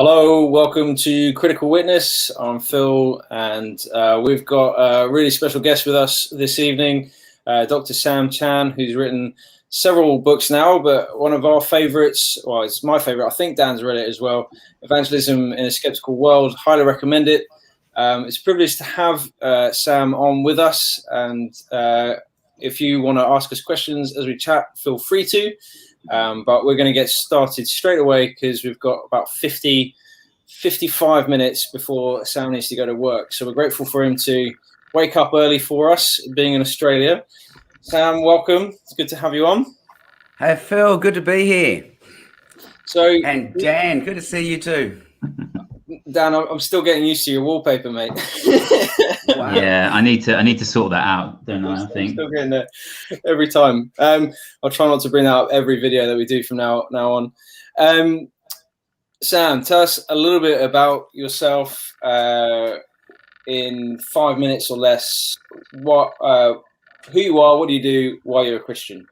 Hello, welcome to Critical Witness. I'm Phil, and we've got a really special guest with us this evening, Dr. Sam Chan, who's written several books now, but one of our favourites, well, it's my favourite, I think Dan's read it as well, Evangelism in a Skeptical World. Highly recommend it. It's a privilege to have Sam on with us, and if you want to ask us questions as we chat, feel free to. But we're going to get started straight away because we've got about 55 minutes before Sam needs to go to work. So we're grateful for him to wake up early for us, being in Australia. Sam, welcome. It's good to have you on. Hey, Phil, good to be here. And Dan, good to see you too. Dan, I'm still getting used to your wallpaper, mate. Wow. Yeah, I need to sort that out, don't I? I think. Still getting there every time. I'll try not to bring that up every video that we do from now on. Sam, tell us a little bit about yourself in 5 minutes or less. Who you are, what do you do, why you're a Christian?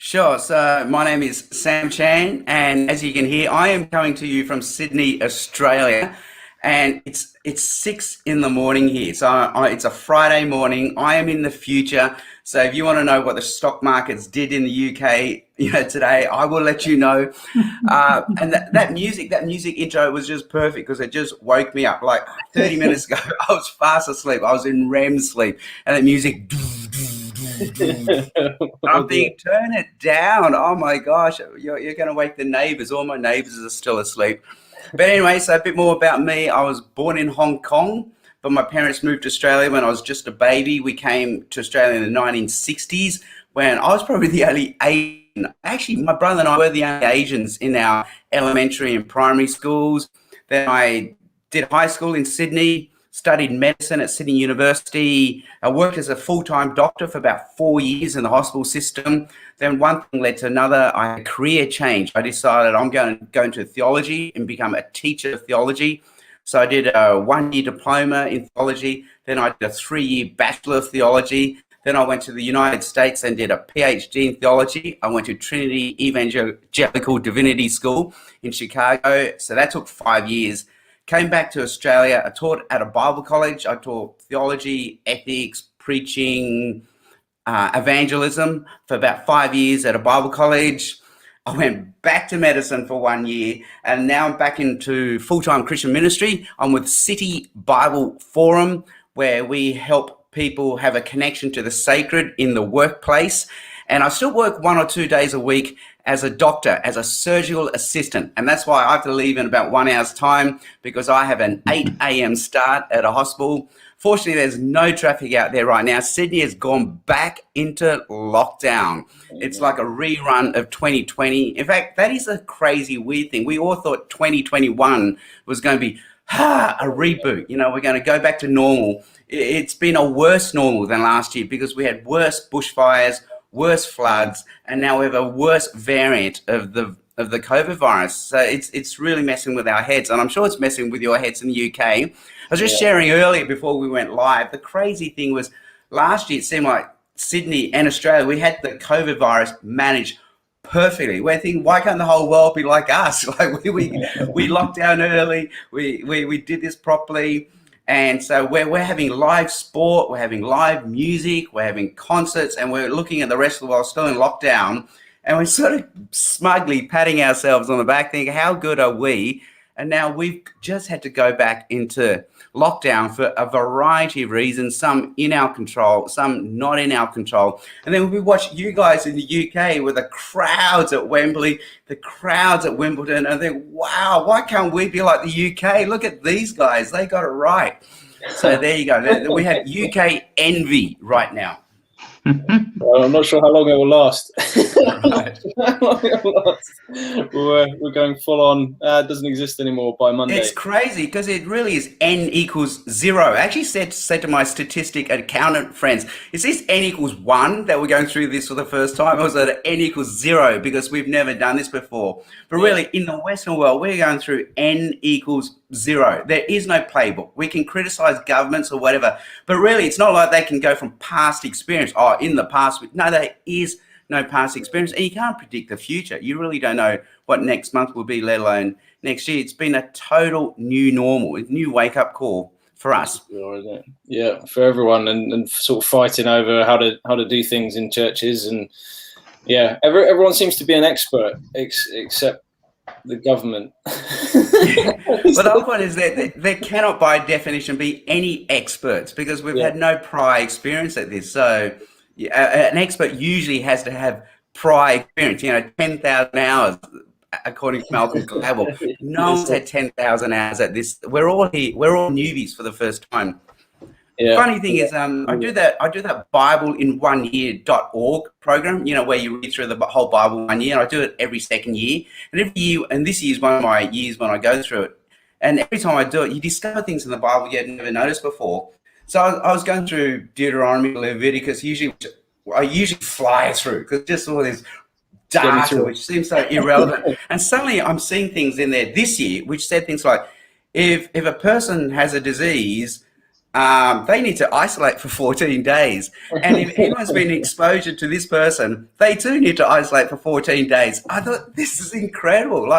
Sure. So my name is Sam Chan, and as you can hear, I am coming to you from Sydney, Australia, and it's 6 in the morning here. So it's a Friday morning. I am in the future. So if you want to know what the stock markets did in the UK, today, I will let you know. And that music intro was just perfect because it just woke me up. Like 30 minutes ago, I was fast asleep. I was in REM sleep, and that music. I'm thinking, turn it down. Oh my gosh, you're going to wake the neighbors. All my neighbors are still asleep. But anyway, so a bit more about me. I was born in Hong Kong, but my parents moved to Australia when I was just a baby. We came to Australia in the 1960s when I was probably the only Asian. Actually, my brother and I were the only Asians in our elementary and primary schools. Then I did high school in Sydney, studied medicine at Sydney University. I worked as a full-time doctor for about 4 years in the hospital system. Then one thing led to another. I had a career change. I decided I'm going to go into theology and become a teacher of theology. So I did a 1-year diploma in theology. Then I did a 3-year Bachelor of Theology. Then I went to the United States and did a PhD in theology. I went to Trinity Evangelical Divinity School in Chicago. So that took 5 years. Came back to Australia. I taught at a Bible college. I taught theology, ethics, preaching, evangelism for about 5 years at a Bible college. I went back to medicine for 1 year, and now I'm back into full-time Christian ministry. I'm with City Bible Forum, where we help people have a connection to the sacred in the workplace. And I still work 1 or 2 days a week as a doctor, as a surgical assistant. And that's why I have to leave in about 1 hour's time, because I have an 8 a.m. start at a hospital. Fortunately, there's no traffic out there right now. Sydney has gone back into lockdown. It's like a rerun of 2020. In fact, that is a crazy, weird thing. We all thought 2021 was going to be a reboot. We're going to go back to normal. It's been a worse normal than last year because we had worse bushfires, worse floods, and now we have a worse variant of the COVID virus. So it's really messing with our heads, and I'm sure it's messing with your heads in the UK. I was just sharing earlier before we went live, the crazy thing was last year it seemed like Sydney and Australia, we had the COVID virus managed perfectly. We're thinking, why can't the whole world be like us? Like we locked down early, we did this properly. And so we're having live sport, we're having live music, we're having concerts, and we're looking at the rest of the world still in lockdown. And we're sort of smugly patting ourselves on the back thinking, how good are we? And now we've just had to go back into lockdown for a variety of reasons, some in our control, some not in our control. And then we watch you guys in the UK with the crowds at Wembley, the crowds at Wimbledon, and I think, wow, why can't we be like the UK? Look at these guys, they got it right. So there you go. We have UK envy right now. Well, I'm not sure how long it will last. We're going full on. It doesn't exist anymore by Monday. It's crazy because it really is n equals 0. I actually said to my statistic accountant friends, is this n equals 1 that we're going through this for the first time, or is it n equals 0 because we've never done this before? But really, in the Western world, we're going through n equals 0. There is no playbook. We can criticize governments or whatever, but really, it's not like they can go from past experience. Oh, in the past, no, there is no past experience, and you can't predict the future. You really don't know what next month will be, let alone next year. It's been a total new normal, a new wake-up call for us. Yeah, for everyone, and sort of fighting over how to do things in churches, and yeah, everyone seems to be an expert except the government. Well, the whole point is that there cannot, by definition, be any experts because we've had no prior experience at this. So an expert usually has to have prior experience, 10,000 hours, according to Malcolm Gladwell. No one's had 10,000 hours at this. We're all here. We're all newbies for the first time. Yeah. Funny thing is, I do that Bible in 1 year.org program, where you read through the whole Bible 1 year. I do it every second year, and every year, and this year is one of my years when I go through it. And every time I do it, you discover things in the Bible you had never noticed before. So I was going through Deuteronomy, Leviticus. I usually fly through because just all this data which seems so irrelevant. And suddenly I'm seeing things in there this year which said things like, if a person has a disease, they need to isolate for 14 days. And if anyone's been exposure to this person, they too need to isolate for 14 days. I thought, this is incredible.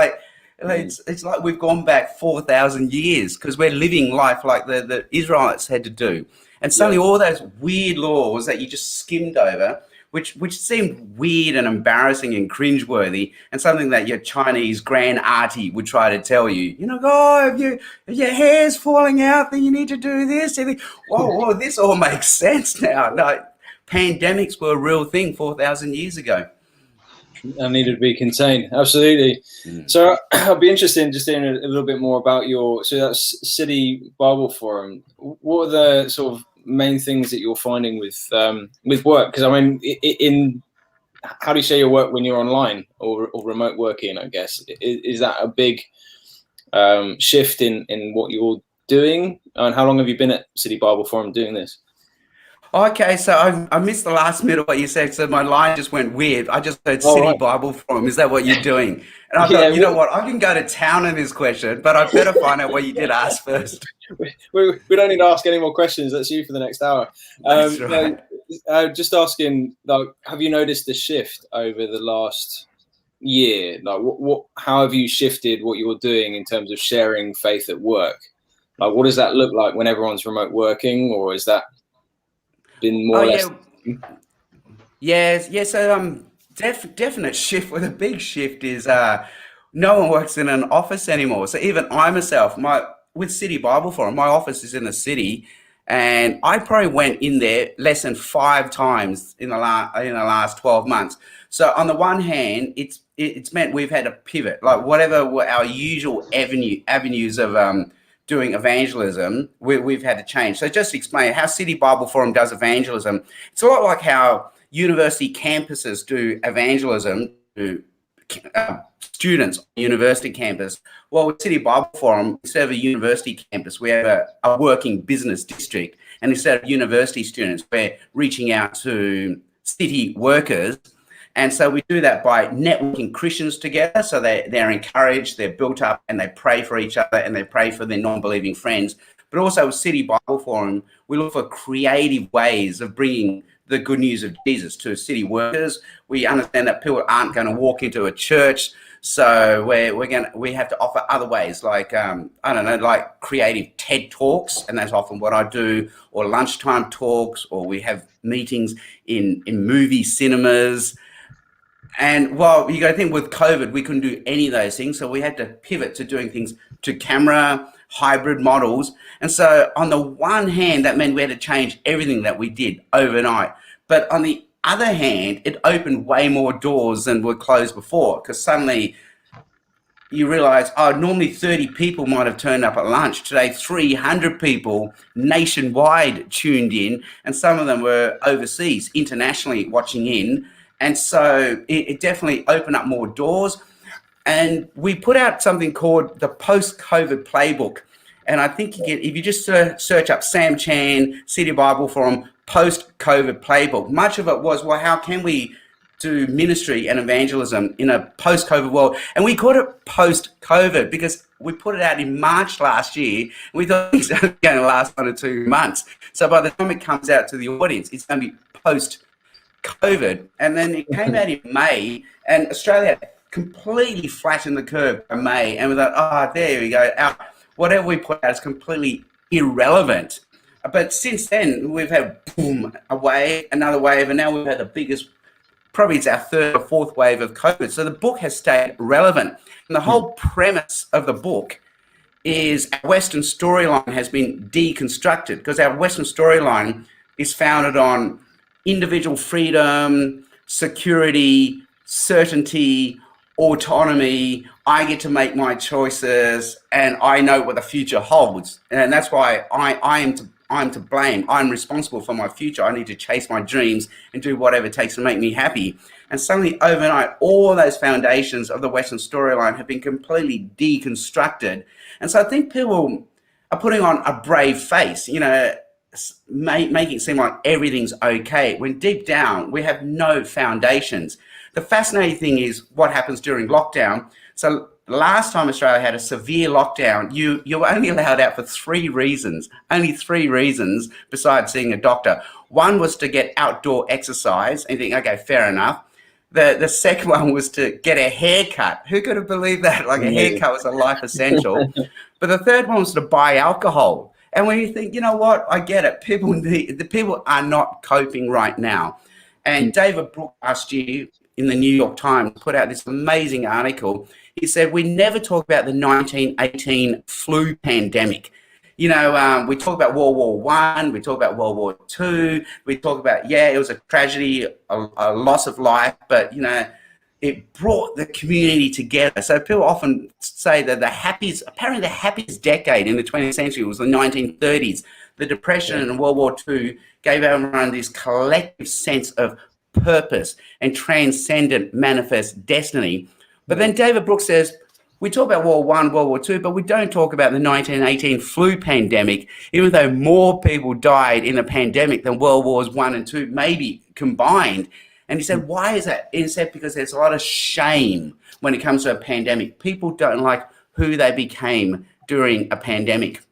It's like we've gone back 4,000 years because we're living life like the Israelites had to do. And suddenly all those weird laws that you just skimmed over, which seemed weird and embarrassing and cringeworthy, and something that your Chinese grand auntie would try to tell you, if your hair's falling out, then you need to do this. And whoa, this all makes sense now. No, pandemics were a real thing 4,000 years ago. And needed to be contained. Absolutely. So I'd be interested in just hearing a little bit more about that's City Bible Forum. What are the sort of main things that you're finding with work? Because I mean, how do you say your work when you're online or remote working? I guess is that a big shift in what you're doing? And how long have you been at City Bible Forum doing this? Okay, so I missed the last bit of what you said, so my line just went weird. I just heard City Bible Forum. Is that what you're doing? And I thought, you know what, I can go to town on this question, but I better find out what you did ask first. We don't need to ask any more questions. That's you for the next hour. That's right. Just asking, have you noticed the shift over the last year? How have you shifted what you're doing in terms of sharing faith at work? What does that look like when everyone's remote working, or is that been more or less? Yes. So definite shift. Well, the big shift is no one works in an office anymore. So even I myself, with City Bible Forum, my office is in the city, and I probably went in there less than 5 times in the last 12 months. So on the one hand, it's meant we've had to pivot, like whatever were our usual avenues of doing evangelism, we've had to change. So just to explain how City Bible Forum does evangelism, it's a lot like how university campuses do evangelism to students on university campus. Well, with City Bible Forum, instead of a university campus, we have a working business district. And instead of university students, we're reaching out to city workers. And so we do that by networking Christians together. So they're encouraged, they're built up, and they pray for each other, and they pray for their non-believing friends. But also with City Bible Forum, we look for creative ways of bringing the good news of Jesus to city workers. We understand that people aren't going to walk into a church. So we have to offer other ways, like like creative TED Talks, and that's often what I do, or lunchtime talks, or we have meetings in movie cinemas. And you got to think, with COVID, we couldn't do any of those things. So we had to pivot to doing things to camera, hybrid models. And so on the one hand, that meant we had to change everything that we did overnight. But on the other hand, it opened way more doors than were closed before, because suddenly you realize, normally 30 people might have turned up at lunch. Today, 300 people nationwide tuned in, and some of them were overseas, internationally watching in. And so it definitely opened up more doors. And we put out something called the Post-COVID Playbook. And I think if you just search up Sam Chan, City Bible Forum, Post-COVID Playbook, much of it was, how can we do ministry and evangelism in a post-COVID world? And we called it post-COVID because we put it out in March last year. And we thought it's only going to last 1 or 2 months. So by the time it comes out to the audience, it's going to be post COVID, and then it came out in May, and Australia completely flattened the curve by May, and we thought, there we go, whatever we put out is completely irrelevant. But since then, we've had boom, a wave, another wave, and now we've had the biggest, probably it's our third or fourth wave of COVID. So the book has stayed relevant. And the whole premise of the book is our Western storyline has been deconstructed, because our Western storyline is founded on individual freedom, security, certainty, autonomy. I get to make my choices, and I know what the future holds. And that's why I'm to blame. I'm responsible for my future. I need to chase my dreams and do whatever it takes to make me happy. And suddenly, overnight, all those foundations of the Western storyline have been completely deconstructed. And so I think people are putting on a brave face, making it seem like everything's okay, when deep down we have no foundations. The fascinating thing is what happens during lockdown. So last time Australia had a severe lockdown, you were only allowed out for only three reasons besides seeing a doctor. One was to get outdoor exercise, and you think, okay, fair enough. The second one was to get a haircut. Who could have believed that? Like, a haircut was a life essential. But the third one was to buy alcohol. And when you think, you know what, I get it. People are not coping right now. And David Brooks last year in the New York Times put out this amazing article. He said, we never talk about the 1918 flu pandemic. We talk about World War I, we talk about World War II, we talk about, it was a tragedy, a loss of life, but, it brought the community together. So people often say that apparently the happiest decade in the 20th century was the 1930s. The Depression and World War II gave everyone this collective sense of purpose and transcendent manifest destiny. But then David Brooks says, we talk about World War I, World War II, but we don't talk about the 1918 flu pandemic, even though more people died in the pandemic than World Wars I and II, maybe combined. And he said, why is that? He said, because there's a lot of shame when it comes to a pandemic. People don't like who they became during a pandemic.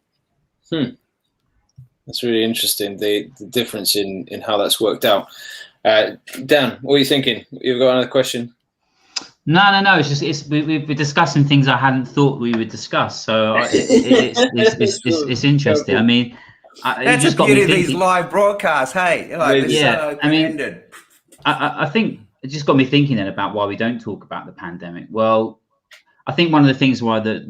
That's really interesting, the difference in how that's worked out. Dan, what are you thinking? You've got another question? No. We're discussing things I hadn't thought we would discuss, so it's interesting. I mean, that's just the beauty of these live broadcasts. Hey, I think it just got me thinking then about why we don't talk about the pandemic. Well, I think one of the things why the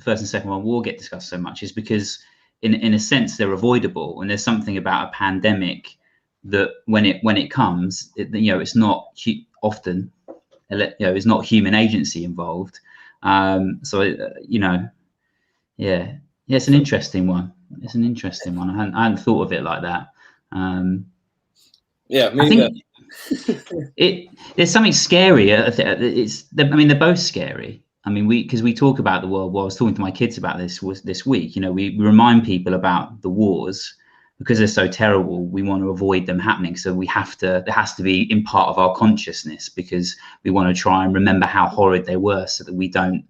First and Second World War get discussed so much is because, in a sense, they're avoidable, and there's something about a pandemic that when it comes, it's not often. It's not human agency involved. It's an interesting one. I hadn't thought of it like that. There's something scary. They're both scary. I mean, because we talk about the world. Well, I was talking to my kids about this week. We remind people about the wars because they're so terrible. We want to avoid them happening, so there has to be in part of our consciousness, because we want to try and remember how horrid they were, so that we don't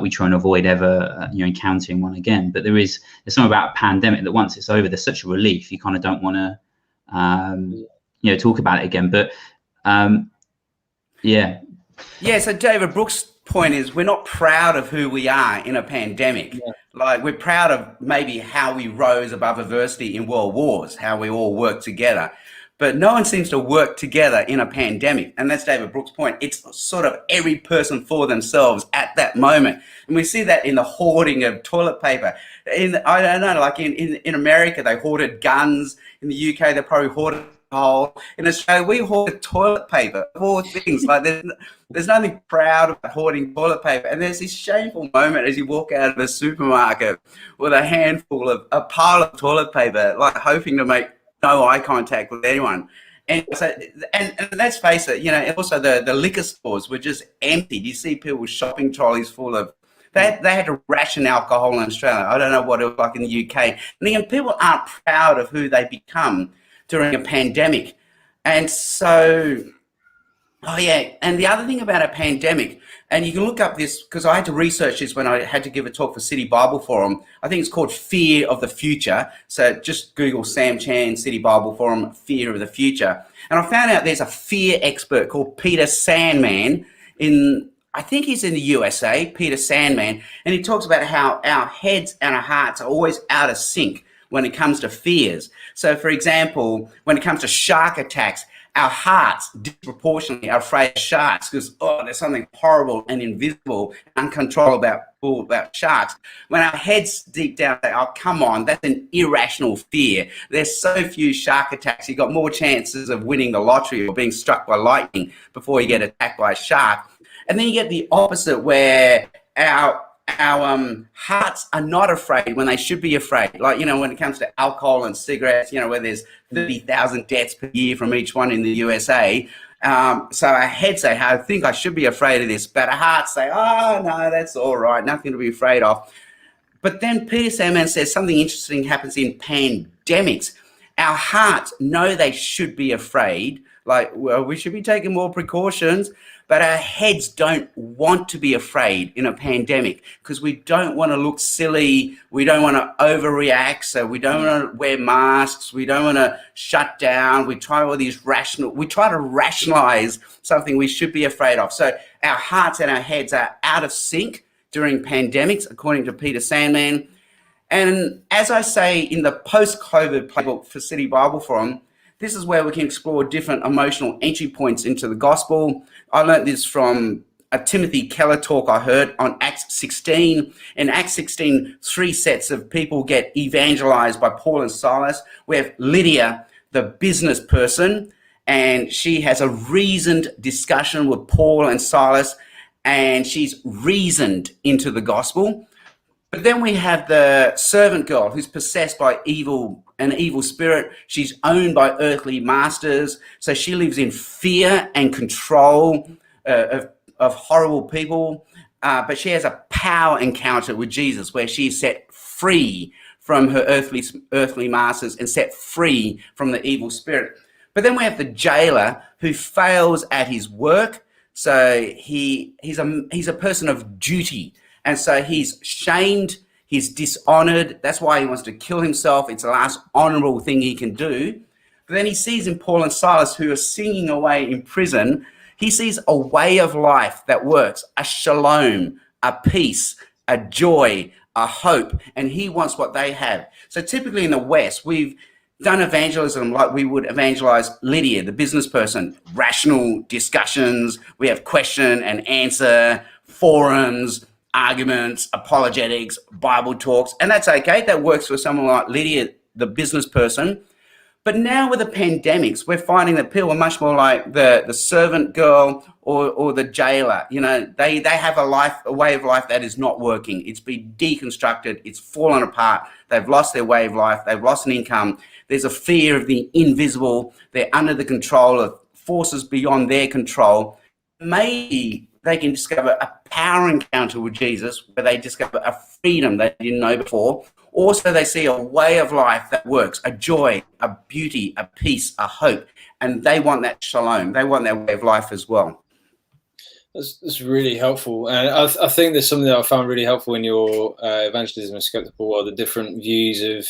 we try and avoid ever encountering one again. But there's something about a pandemic that once it's over, there's such a relief. You kind of don't want to talk about it again. But so David Brooks' point is, we're not proud of who we are in a pandemic. Like, we're proud of maybe how we rose above adversity in world wars, how we all worked together. But no one seems to work together in a pandemic. And that's David Brooks' point. It's sort of every person for themselves at that moment. And we see that in the hoarding of toilet paper. In America, they hoarded guns. In the UK, they probably hoarded alcohol. In Australia, we hoard toilet paper, of all things. Like, there's nothing proud about hoarding toilet paper. And there's this shameful moment as you walk out of the supermarket with a pile of toilet paper, like hoping to make no eye contact with anyone. And so, and let's face it, also the liquor stores were just emptied. You see people with shopping trolleys full of. They had to ration alcohol in Australia. I don't know what it was like in the UK. And again, people aren't proud of who they become during a pandemic. And so Oh, yeah. And the other thing about a pandemic, and you can look up this because I had to research this when I had to give a talk for City Bible Forum. I think it's called Fear of the Future. So just Google Sam Chan, City Bible Forum, Fear of the Future. And I found out there's a fear expert called Peter Sandman I think he's in the USA, Peter Sandman. And he talks about how our heads and our hearts are always out of sync when it comes to fears. So, for example, when it comes to shark attacks, our hearts disproportionately are afraid of sharks because, there's something horrible and invisible and uncontrollable about sharks. When our heads deep down say, oh, come on, that's an irrational fear. There's so few shark attacks. You've got more chances of winning the lottery or being struck by lightning before you get attacked by a shark. And then you get the opposite where our hearts are not afraid when they should be afraid. Like, when it comes to alcohol and cigarettes, where there's 30,000 deaths per year from each one in the USA. So our heads say, I think I should be afraid of this, but our hearts say, oh, no, that's all right, nothing to be afraid of. But then Peter Sandman says something interesting happens in pandemics. Our hearts know they should be afraid, like, well, we should be taking more precautions, but our heads don't want to be afraid in a pandemic because we don't want to look silly. We don't want to overreact. So we don't want to wear masks. We don't want to shut down. We try to rationalize something we should be afraid of. So our hearts and our heads are out of sync during pandemics, according to Peter Sandman. And as I say in the post-COVID playbook for City Bible Forum, this is where we can explore different emotional entry points into the gospel. I learned this from a Timothy Keller talk I heard on Acts 16. In Acts 16, 3 sets of people get evangelized by Paul and Silas. We have Lydia, the business person, and she has a reasoned discussion with Paul and Silas, and she's reasoned into the gospel. But then we have the servant girl who's possessed by an evil spirit. She's owned by earthly masters. So she lives in fear and control of horrible people. But she has a power encounter with Jesus where she is set free from her earthly masters and set free from the evil spirit. But then we have the jailer who fails at his work. So he's a person of duty. And so he's shamed, he's dishonored. That's why he wants to kill himself. It's the last honorable thing he can do. But then he sees in Paul and Silas, who are singing away in prison, he sees a way of life that works, a shalom, a peace, a joy, a hope, and he wants what they have. So typically in the West, we've done evangelism like we would evangelize Lydia, the business person, rational discussions. We have question and answer, forums, arguments, apologetics, Bible talks, and that's okay. That works for someone like Lydia, the business person. But now with the pandemics, we're finding that people are much more like the servant girl or the jailer. They have a way of life that is not working. It's been deconstructed. It's fallen apart. They've lost their way of life. They've lost an income. There's a fear of the invisible. They're under the control of forces beyond their control. Maybe they can discover a power encounter with Jesus where they discover a freedom they didn't know before. Also, they see a way of life that works, a joy, a beauty, a peace, a hope, and they want that shalom. They want that way of life as well. That's really helpful. And I think there's something that I found really helpful in your Evangelism and Skeptical World, the different views of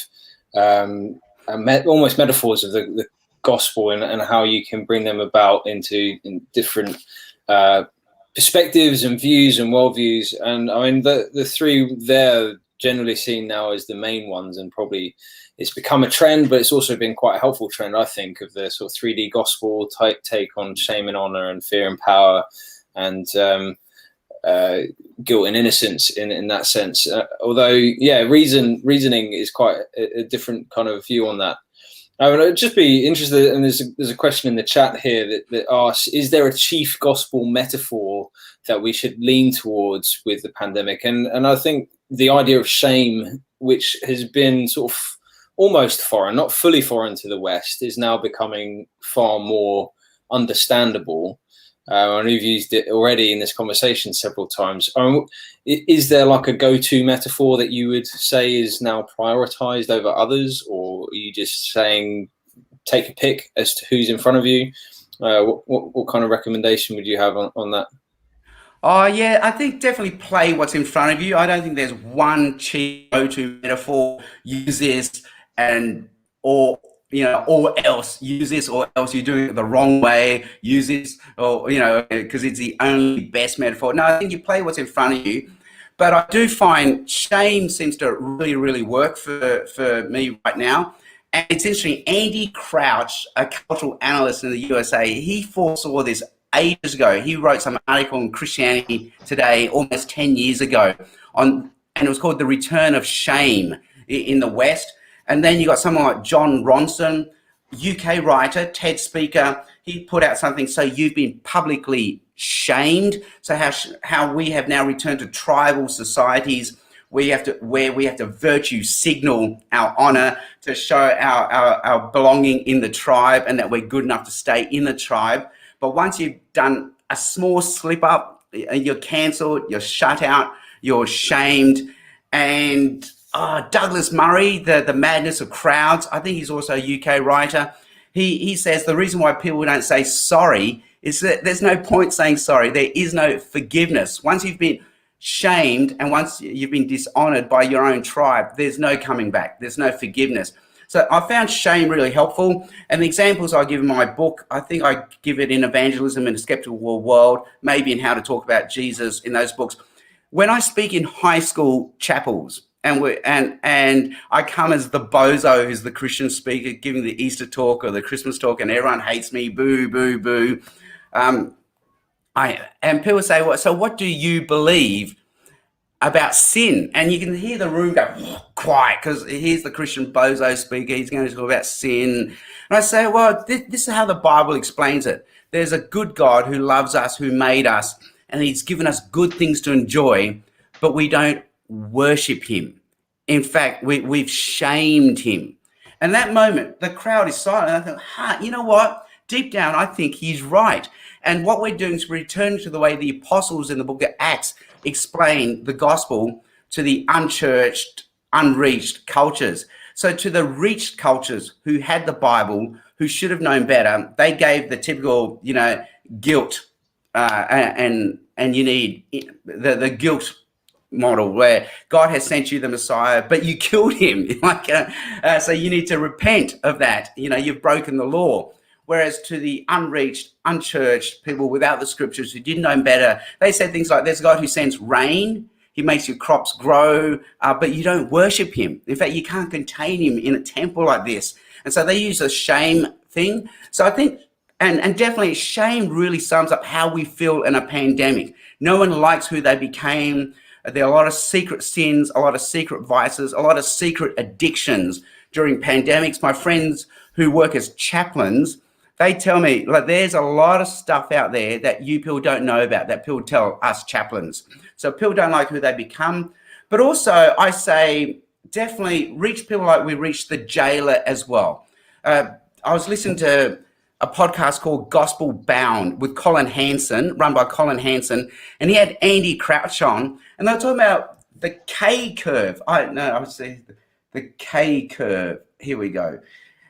almost metaphors of the gospel and how you can bring them about in different perspectives and views and worldviews. And I mean, the 3 there generally seen now as the main ones, and probably it's become a trend, but it's also been quite a helpful trend, I think, of the sort of 3D gospel type take on shame and honor and fear and power and guilt and innocence in that sense. Although, yeah, reasoning is quite a different kind of view on that. I would just be interested, and there's a question in the chat here that asks, is there a chief gospel metaphor that we should lean towards with the pandemic? And I think the idea of shame, which has been sort of almost foreign, not fully foreign to the West, is now becoming far more understandable. I know you've used it already in this conversation several times. Is there like a go-to metaphor that you would say is now prioritized over others, or are you just saying take a pick as to who's in front of you? What kind of recommendation would you have on that? Oh, yeah, I think definitely play what's in front of you. I don't think there's one cheap go-to metaphor, use this and, or, or else, use this or else you're doing it the wrong way, use this, or, because it's the only best metaphor. No, I think you play what's in front of you. But I do find shame seems to really, really work for me right now. And it's interesting, Andy Crouch, a cultural analyst in the USA, he foresaw this ages ago. He wrote some article on Christianity Today almost 10 years ago, and it was called The Return of Shame in the West. And then you got someone like John Ronson, UK writer, TED speaker. He put out something, So You've Been Publicly Shamed. So how we have now returned to tribal societies where we have to virtue signal our honor to show our belonging in the tribe and that we're good enough to stay in the tribe. But once you've done a small slip up, you're cancelled, you're shut out, you're shamed. And Douglas Murray, the madness of crowds, I think he's also a UK writer. He says the reason why people don't say sorry is that there's no point saying sorry. There is no forgiveness. Once you've been shamed and once you've been dishonored by your own tribe, there's no coming back. There's no forgiveness. So I found shame really helpful. And the examples I give in my book, I think I give it in Evangelism in a Skeptical World, maybe in How to Talk About Jesus in those books. When I speak in high school chapels and I come as the bozo who's the Christian speaker giving the Easter talk or the Christmas talk and everyone hates me, boo, boo, boo. And people say, well, so what do you believe about sin? And you can hear the room go quiet because here's the Christian bozo speaker. He's going to talk about sin. And I say, well, this is how the Bible explains it. There's a good God who loves us, who made us, and he's given us good things to enjoy, but we don't worship him. In fact, we've shamed him. And that moment, the crowd is silent. And I think, you know what? Deep down, I think he's right. And what we're doing is returning to the way the apostles in the book of Acts explain the gospel to the unchurched, unreached cultures. So to the reached cultures who had the Bible, who should have known better, they gave the typical, guilt and you need the guilt model where God has sent you the Messiah, but you killed him. So you need to repent of that. You've broken the law. Whereas to the unreached, unchurched people without the scriptures who didn't know better, they said things like, there's a God who sends rain, he makes your crops grow, but you don't worship him. In fact, you can't contain him in a temple like this. And so they use a shame thing. So I think, and definitely shame really sums up how we feel in a pandemic. No one likes who they became. There are a lot of secret sins, a lot of secret vices, a lot of secret addictions during pandemics. My friends who work as chaplains, they tell me, there's a lot of stuff out there that you people don't know about, that people tell us chaplains. So people don't like who they become. But also, I say, definitely reach people like we reached the jailer as well. I was listening to a podcast called Gospel Bound with Colin Hanson, run by Colin Hanson, and he had Andy Crouch on, and they were talking about the K curve. I would say the K curve. Here we go.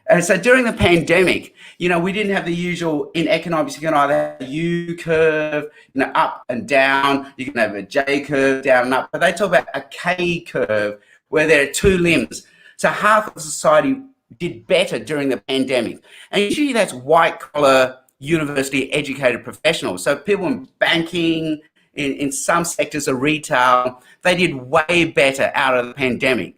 And so during the pandemic, we didn't have the usual in economics. You can either have a U curve, up and down. You can have a J curve, down and up. But they talk about a K curve where there are two limbs. So half of society did better during the pandemic. And usually that's white collar, university educated professionals. So people in banking, in some sectors of retail, they did way better out of the pandemic.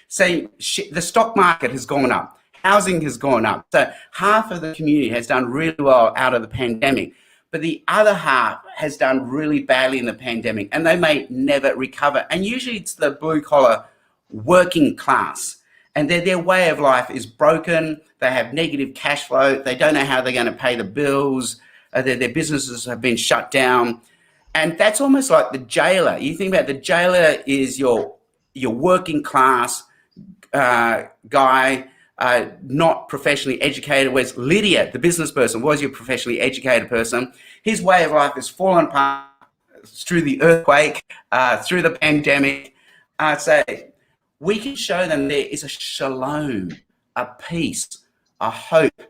Say the stock market has gone up. Housing has gone up. So half of the community has done really well out of the pandemic, but the other half has done really badly in the pandemic and they may never recover. And usually it's the blue collar working class and their way of life is broken. They have negative cash flow. They don't know how they're going to pay the bills. Their businesses have been shut down. And that's almost like the jailer. You think about the jailer is your working class guy, not professionally educated, whereas Lydia, the business person, was your professionally educated person. His way of life has fallen apart through the earthquake, through the pandemic. So we can show them there is a shalom, a peace, a hope,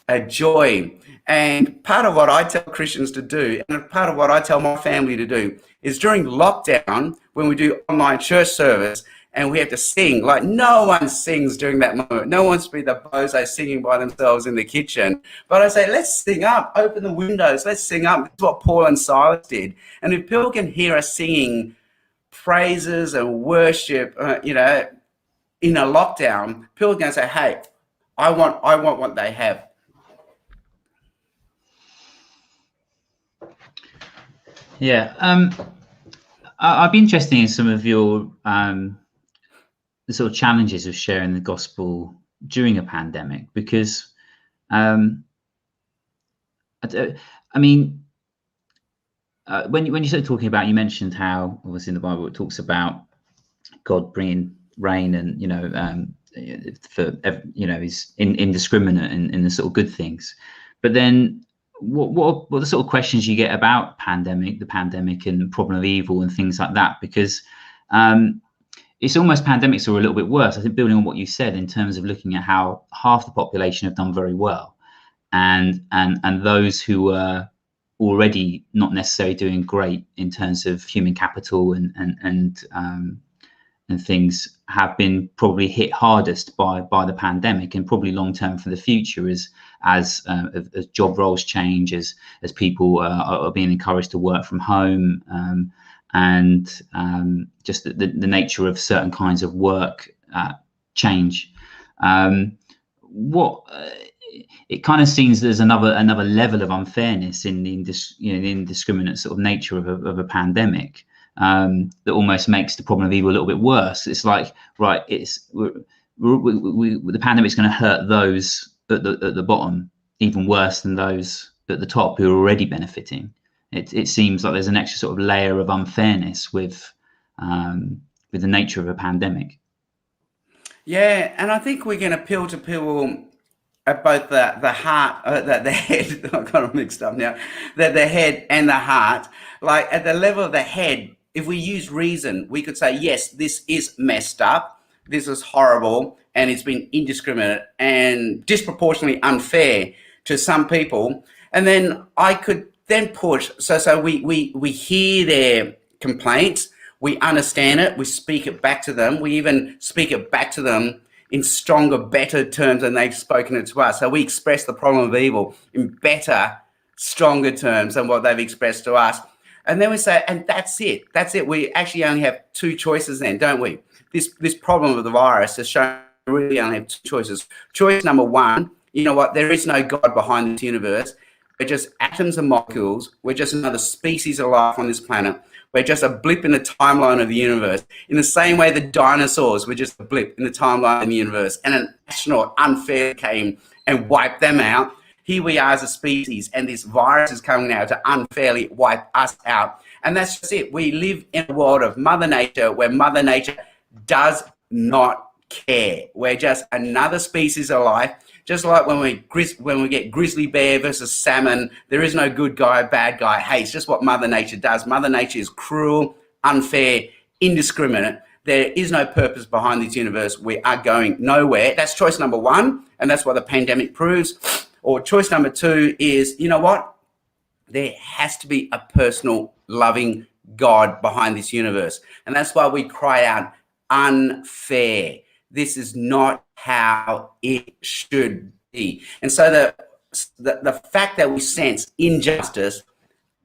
a joy. And part of what I tell Christians to do, and part of what I tell my family to do, is during lockdown, when we do online church service, and we have to sing, like no one sings during that moment. No one's be the bozo singing by themselves in the kitchen. But I say, let's sing up, open the windows, let's sing up. That's what Paul and Silas did. And if people can hear us singing praises and worship, in a lockdown, people are going to say, hey, I want what they have. Yeah. I'd be interested in some of your the sort of challenges of sharing the gospel during a pandemic, because when you started talking about, you mentioned how obviously in the Bible it talks about God bringing rain and is indiscriminate in the sort of good things, but then what are the sort of questions you get about the pandemic and the problem of evil and things like that? Because it's almost pandemics are a little bit worse, I think, building on what you said in terms of looking at how half the population have done very well, and those who were already not necessarily doing great in terms of human capital and things have been probably hit hardest by the pandemic, and probably long term for the future as job roles change, as people are being encouraged to work from home, and just the nature of certain kinds of work change. It kind of seems there's another level of unfairness in the indiscriminate sort of nature of a pandemic that almost makes the problem of evil a little bit worse. It's like, right, the pandemic's going to hurt those at the bottom even worse than those at the top who are already benefiting. It seems like there's an extra sort of layer of unfairness with the nature of a pandemic. Yeah, and I think we're going to appeal to people at both the heart, the head. I got it mixed up now. The head and the heart. Like at the level of the head, if we use reason, we could say, yes, this is messed up. This is horrible, and it's been indiscriminate and disproportionately unfair to some people. And then I could then push. So we hear their complaints, we understand it, we speak it back to them. We even speak it back to them in stronger, better terms than they've spoken it to us. So we express the problem of evil in better, stronger terms than what they've expressed to us. And then we say, and that's it. That's it. We actually only have two choices then, don't we? This problem of the virus has shown we really only have two choices. Choice number one, you know what? There is no God behind this universe. We're just atoms and molecules. We're just another species of life on this planet. We're just a blip in the timeline of the universe. In the same way the dinosaurs were just a blip in the timeline of the universe, and an astronaut unfairly came and wiped them out. Here we are as a species, and this virus is coming now to unfairly wipe us out. And that's just it. We live in a world of Mother Nature where Mother Nature does not care. We're just another species of life. Just like when we get grizzly bear versus salmon, there is no good guy, bad guy. Hey, it's just what Mother Nature does. Mother Nature is cruel, unfair, indiscriminate. There is no purpose behind this universe. We are going nowhere. That's choice number one, and that's what the pandemic proves. Or choice number two is, you know what? There has to be a personal, loving God behind this universe. And that's why we cry out, unfair. This is not how it should be. And so the fact that we sense injustice,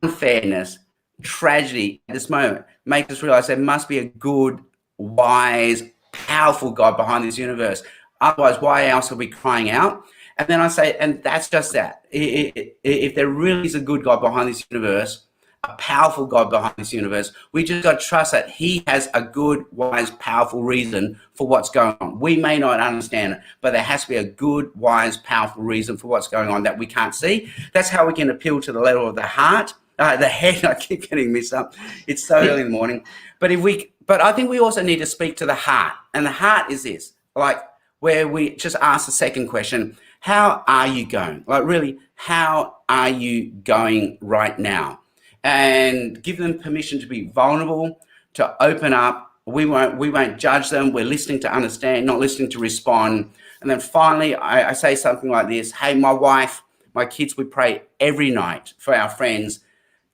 unfairness, tragedy at this moment makes us realize there must be a good, wise, powerful God behind this universe. Otherwise, why else are we crying out? And then I say, and that's just that. If there really is a good God behind this universe, a powerful God behind this universe, we just got to trust that he has a good, wise, powerful reason for what's going on. We may not understand it, but there has to be a good, wise, powerful reason for what's going on that we can't see. That's how we can appeal to the level of the heart, the head. I keep getting mixed up. It's so early in the morning. But I think we also need to speak to the heart. And the heart is this, like where we just ask the second question, how are you going? Like really, how are you going right now? And give them permission to be vulnerable, to open up. We won't judge them. We're listening to understand, not listening to respond. And then finally, I say something like this: hey, my wife, my kids, we pray every night for our friends.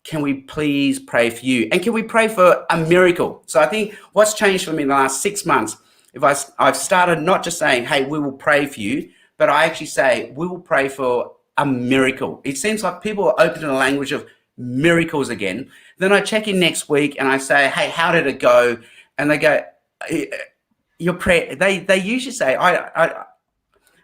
Can we please pray for you? And can we pray for a miracle? So I think what's changed for me in the last 6 months, I've started not just saying, hey, we will pray for you, but I actually say, we will pray for a miracle. It seems like people are open to the language of miracles again. Then I check in next week and I say, hey, how did it go? And they go, your prayer, they usually say,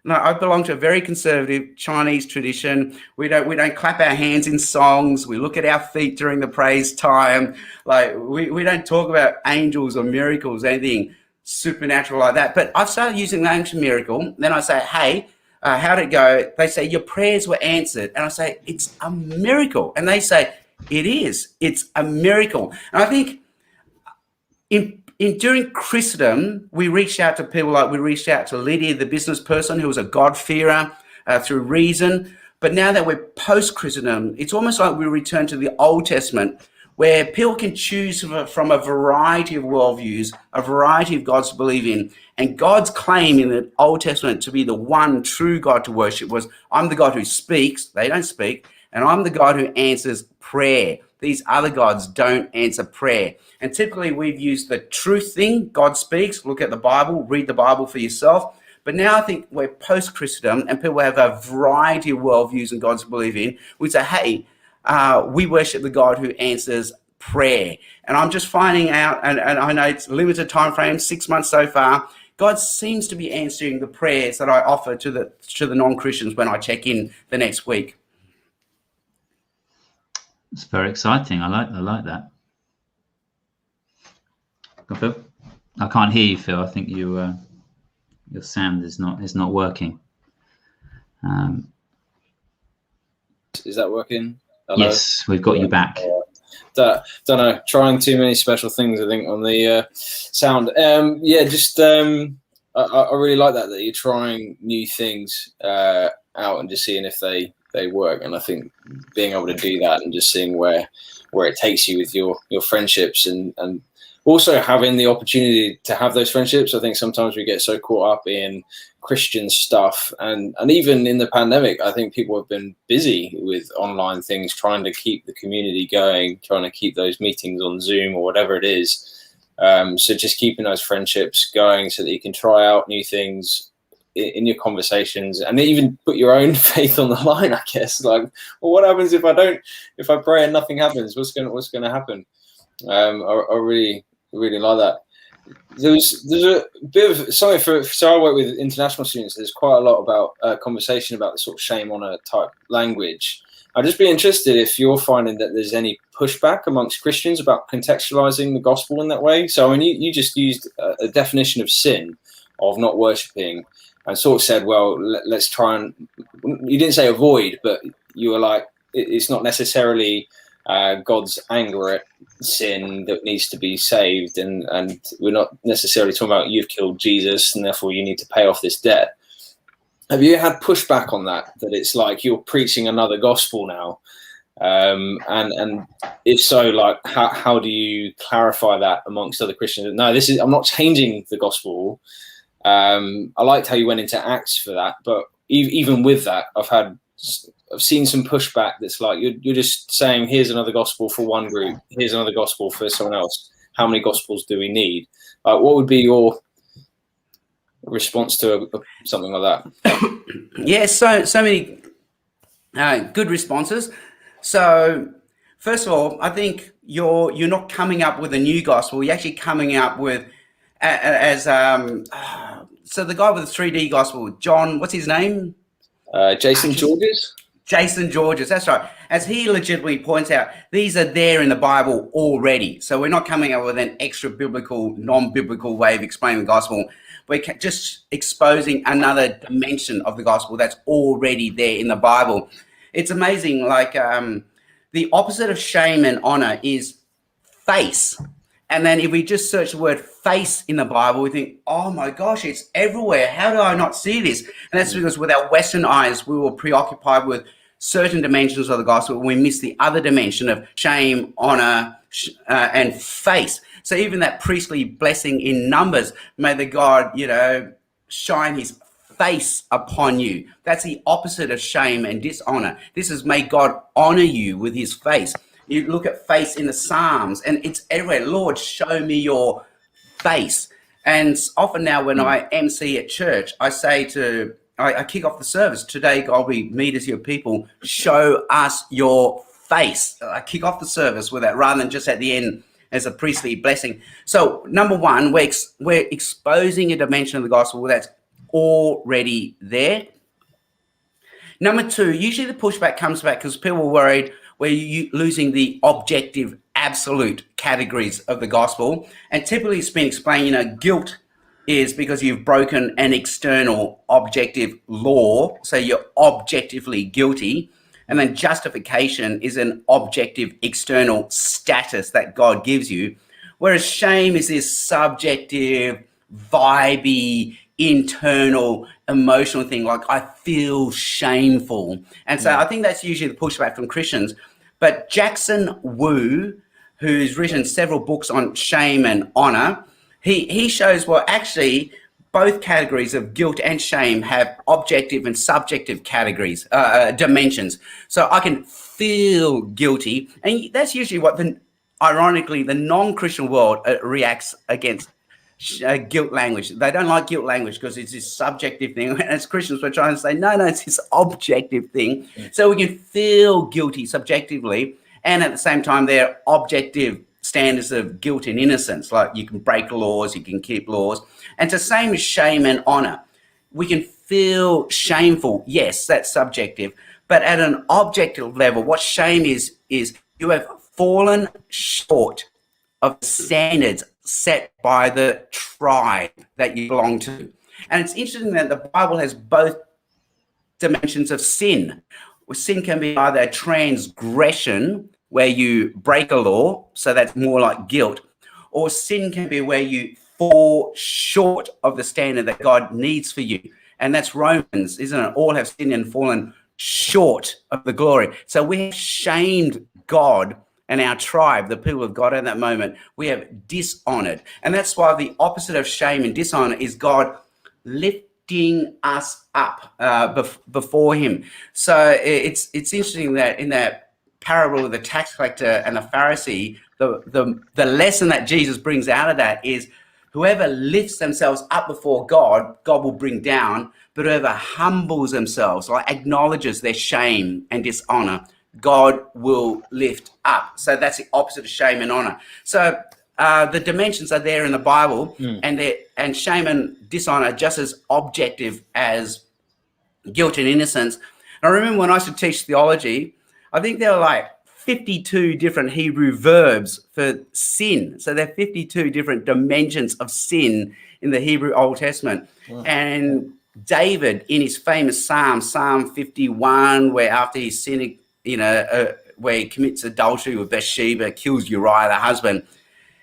no, I belong to a very conservative Chinese tradition. We don't clap our hands in songs. We look at our feet during the praise time. Like we don't talk about angels or miracles, anything supernatural like that. But I've started using the language of miracle. Then I say, hey, how'd it go? They say, your prayers were answered. And I say, it's a miracle. And they say, it is. It's a miracle. And I think during Christendom, we reached out to people like we reached out to Lydia, the business person who was a God-fearer through reason. But now that we're post-Christendom, it's almost like we return to the Old Testament, where people can choose from a variety of worldviews, a variety of gods to believe in. And God's claim in the Old Testament to be the one true God to worship was, I'm the God who speaks, they don't speak, and I'm the God who answers prayer. These other gods don't answer prayer. And typically we've used the truth thing, God speaks, look at the Bible, read the Bible for yourself. But now I think we're post-Christendom and people have a variety of worldviews and gods to believe in. We say, hey, we worship the God who answers prayer. And I'm just finding out, and I know it's limited time frame, 6 months so far, God seems to be answering the prayers that I offer to the non-Christians when I check in the next week. It's very exciting. I like that. Phil? I can't hear you, Phil. I think your sound is not working. Is that working? Hello? Yes, we've got you back. Don't know. Trying too many special things, I think, on the sound. I really like that you're trying new things out and just seeing if they work. And I think being able to do that and just seeing where it takes you with your friendships and also having the opportunity to have those friendships. I think sometimes we get so caught up in Christian stuff and even in the pandemic, I think people have been busy with online things, trying to keep the community going, trying to keep those meetings on Zoom or whatever it is. So just keeping those friendships going so that you can try out new things in your conversations and even put your own faith on the line, I guess. Like, well, what happens if I pray and nothing happens? What's going to happen? I really like that. There's a bit of something so I work with international students. There's quite a lot about conversation about the sort of shame honor type language. I'd just be interested if you're finding that there's any pushback amongst Christians about contextualizing the gospel in that way. So I mean, you just used a definition of sin, of not worshiping, and sort of said, well, let's try and, you didn't say avoid, but you were like, it's not necessarily God's anger at sin that needs to be saved, and we're not necessarily talking about you've killed Jesus and therefore you need to pay off this debt. Have you had pushback on that it's like you're preaching another gospel now? And if so, like how do you clarify that amongst other Christians? No, I'm not changing the gospel. I liked how you went into Acts for that, but even with that, I've seen some pushback that's like you're just saying here's another gospel for one group, here's another gospel for someone else. How many gospels do we need? What would be your response to something like that? Yeah, so many good responses. So first of all, I think you're not coming up with a new gospel. You're actually coming up with so the guy with the 3D gospel, John, what's his name? Jason Georges. Jason Georges, that's right. As he legitimately points out, these are there in the Bible already. So we're not coming up with an extra biblical, non-biblical way of explaining the gospel. We're just exposing another dimension of the gospel that's already there in the Bible. It's amazing, like the opposite of shame and honor is face. And then if we just search the word face in the Bible, we think, oh my gosh, it's everywhere. How do I not see this? And that's because with our Western eyes, we were preoccupied with certain dimensions of the gospel. We miss the other dimension of shame, honor, and face. So even that priestly blessing in Numbers, may the God, shine his face upon you. That's the opposite of shame and dishonor. This is may God honor you with his face. You look at face in the Psalms and it's everywhere. Lord, show me your face. And often now when I MC at church, I say I kick off the service. Today, God, we meet as your people. Show us your face. I kick off the service with that rather than just at the end as a priestly blessing. So number one, we're exposing a dimension of the gospel that's already there. Number two, usually the pushback comes back because people are worried we're losing the objective absolute categories of the gospel. And typically it's been explained, guilt is because you've broken an external objective law, so you're objectively guilty. And then justification is an objective external status that God gives you. Whereas shame is this subjective, vibey, internal, emotional thing, like I feel shameful. And so I think that's usually the pushback from Christians. But Jackson Wu, who's written several books on shame and honor, he shows, well, actually, both categories of guilt and shame have objective and subjective categories, dimensions. So I can feel guilty. And that's usually what, ironically, the non-Christian world reacts against guilt language. They don't like guilt language because it's this subjective thing. And as Christians, we're trying to say, no, it's this objective thing. So we can feel guilty subjectively. And at the same time, they're objective standards of guilt and innocence. Like you can break laws, you can keep laws. And it's the same as shame and honor. We can feel shameful. Yes, that's subjective. But at an objective level, what shame is you have fallen short of standards set by the tribe that you belong to. And it's interesting that the Bible has both dimensions of sin. Sin can be either a transgression, where you break a law, so that's more like guilt, or sin can be where you fall short of the standard that God needs for you. And that's Romans, isn't it? All have sinned and fallen short of the glory. So we have shamed God and our tribe, the people of God at that moment. We have dishonored. And that's why the opposite of shame and dishonor is God lifting us up before him. So it's interesting that in that parable of the tax collector and the Pharisee, the lesson that Jesus brings out of that is whoever lifts themselves up before God, God will bring down, but whoever humbles themselves, like acknowledges their shame and dishonor, God will lift up. So that's the opposite of shame and honor. So the dimensions are there in the Bible, and shame and dishonor are just as objective as guilt and innocence. And I remember when I used to teach theology, I think there were like 52 different Hebrew verbs for sin. So there are 52 different dimensions of sin in the Hebrew Old Testament. Wow. And David, in his famous Psalm 51, where after he's sinning, where he commits adultery with Bathsheba, kills Uriah, the husband,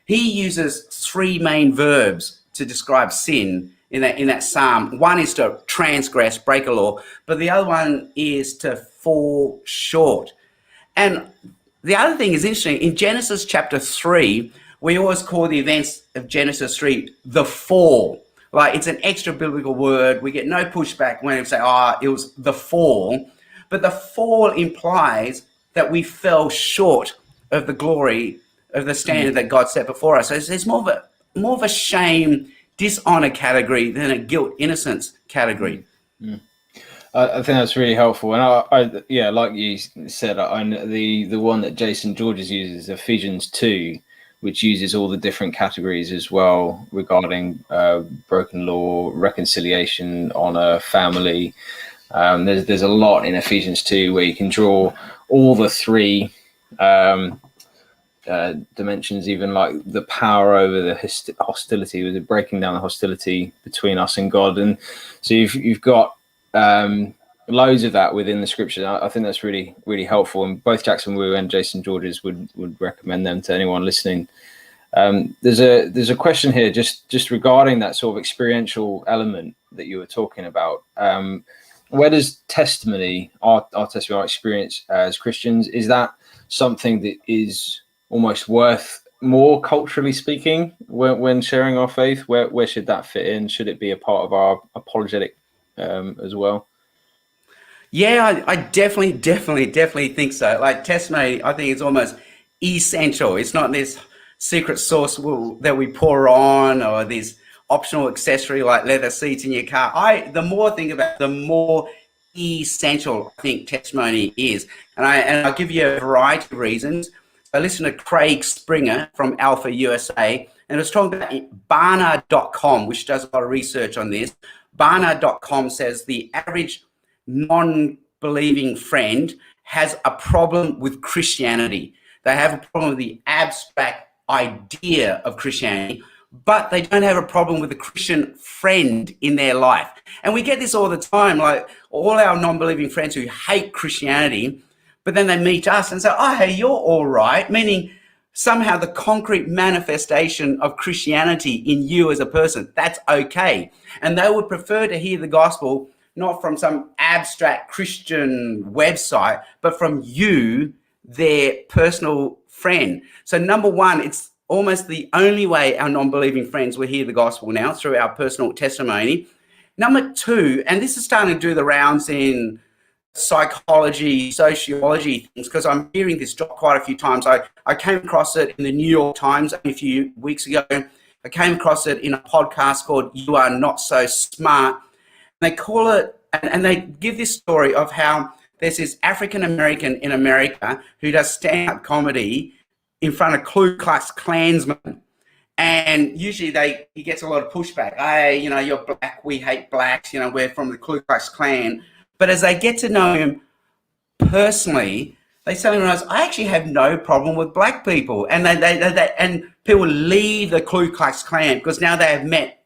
he uses three main verbs to describe sin in that psalm. One is to transgress, break a law, but the other one is to fall short. And the other thing is interesting, in Genesis chapter 3, we always call the events of Genesis 3 the fall. Like it's an extra biblical word. We get no pushback when we say, it was the fall. But the fall implies that we fell short of the glory of the standard that God set before us. So there's more of a shame, dishonor category than a guilt, innocence category. I think that's really helpful. And I like you said, the one that Jason Georges uses, Ephesians 2, which uses all the different categories as well regarding broken law, reconciliation, honor, family. There's a lot in Ephesians 2 where you can draw all the three dimensions, even like the power over the hostility, with the breaking down the hostility between us and God. And so you've got loads of that within the scripture. I think that's really, really helpful. And both Jackson Wu and Jason Georges would recommend them to anyone listening. There's a question here just regarding that sort of experiential element that you were talking about. Where does testimony, our testimony, our experience as Christians, is that something that is almost worth more culturally speaking when sharing our faith? Where should that fit in? Should it be a part of our apologetic as well. Yeah, I definitely think so. Like testimony, I think it's almost essential. It's not this secret sauce that we pour on, or this optional accessory like leather seats in your car. The more I think about it, the more essential I think testimony is. And I'll give you a variety of reasons. I listened to Craig Springer from Alpha USA, and it was talking about Barna.com, which does a lot of research on this. Barna.com says the average non-believing friend has a problem with Christianity. They have a problem with the abstract idea of Christianity, but they don't have a problem with a Christian friend in their life. And we get this all the time, like all our non-believing friends who hate Christianity, but then they meet us and say, oh, hey, you're all right, meaning somehow the concrete manifestation of Christianity in you as a person, that's okay. And they would prefer to hear the gospel not from some abstract Christian website, but from you, their personal friend. So number one, it's almost the only way our non-believing friends will hear the gospel now, through our personal testimony. Number two, and this is starting to do the rounds in psychology, sociology things, because I'm hearing this drop quite a few times. I came across it in the New York Times a few weeks ago. I came across it in a podcast called You Are Not So Smart. They call it, and they give this story of how there's this African American in America who does stand-up comedy in front of Ku Klux Klansmen, and usually he gets a lot of pushback. Hey, you're black, we hate blacks. We're from the Ku Klux Klan. But as they get to know him personally, they suddenly realize, I actually have no problem with black people, and and people leave the Ku Klux Klan because now they have met,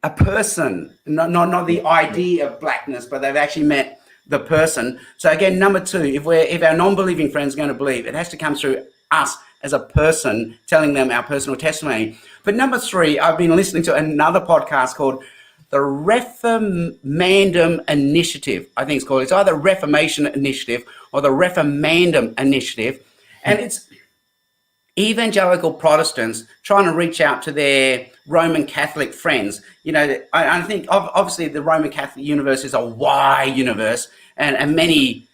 a person, not the idea of blackness, but they've actually met the person. So again, number two, if our non-believing friends are going to believe, it has to come through us as a person telling them our personal testimony. But number three, I've been listening to another podcast called the Reformandum Initiative. I think it's called. It's either Reformation Initiative or the Reformandum Initiative, and it's evangelical Protestants trying to reach out to their Roman Catholic friends. I think obviously the Roman Catholic universe is a wide universe, and many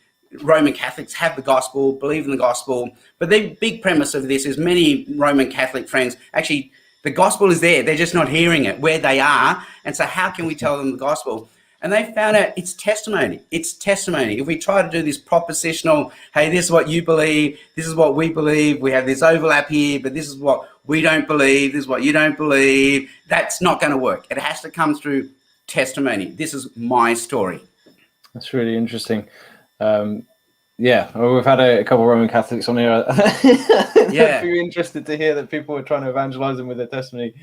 Roman Catholics have the gospel, believe in the gospel. But the big premise of this is many Roman Catholic friends, actually, the gospel is there. They're just not hearing it where they are. And so how can we tell them the gospel? And they found out it's testimony. It's testimony. If we try to do this propositional, hey, this is what you believe, this is what we believe, we have this overlap here, but this is what we don't believe, this is what you don't believe, that's not going to work. It has to come through testimony. This is my story. That's really interesting. Yeah, well, we've had a couple of Roman Catholics on here. Yeah, I'd be interested to hear that people are trying to evangelize them with their testimony.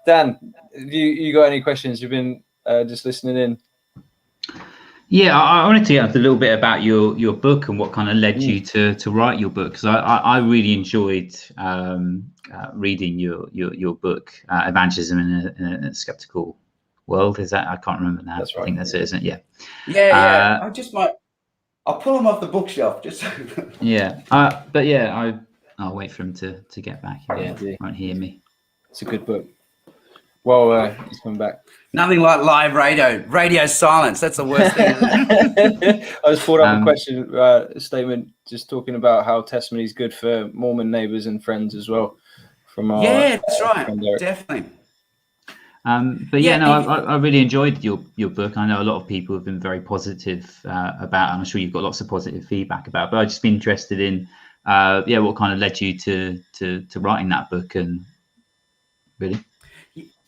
Dan, you got any questions? You've been just listening in. Yeah, I wanted to get a little bit about your book and what kind of led you to write your book, because I really enjoyed reading your book, Evangelism in a Skeptical World. Is that? I can't remember now. That's right. I think that's it, isn't it? Yeah. Yeah. I'll pull them off the bookshelf. Just yeah. But yeah, I'll wait for him to get back. He won't hear me. It's a good book. Well, he's coming back. Nothing like live radio silence. That's the worst thing. I just thought up a statement, just talking about how testimony is good for Mormon neighbors and friends as well. That's right, definitely. But I really enjoyed your book. I know a lot of people have been very positive about it, and I'm sure you've got lots of positive feedback about it. But I'd just be interested in what kind of led you to writing that book, and really.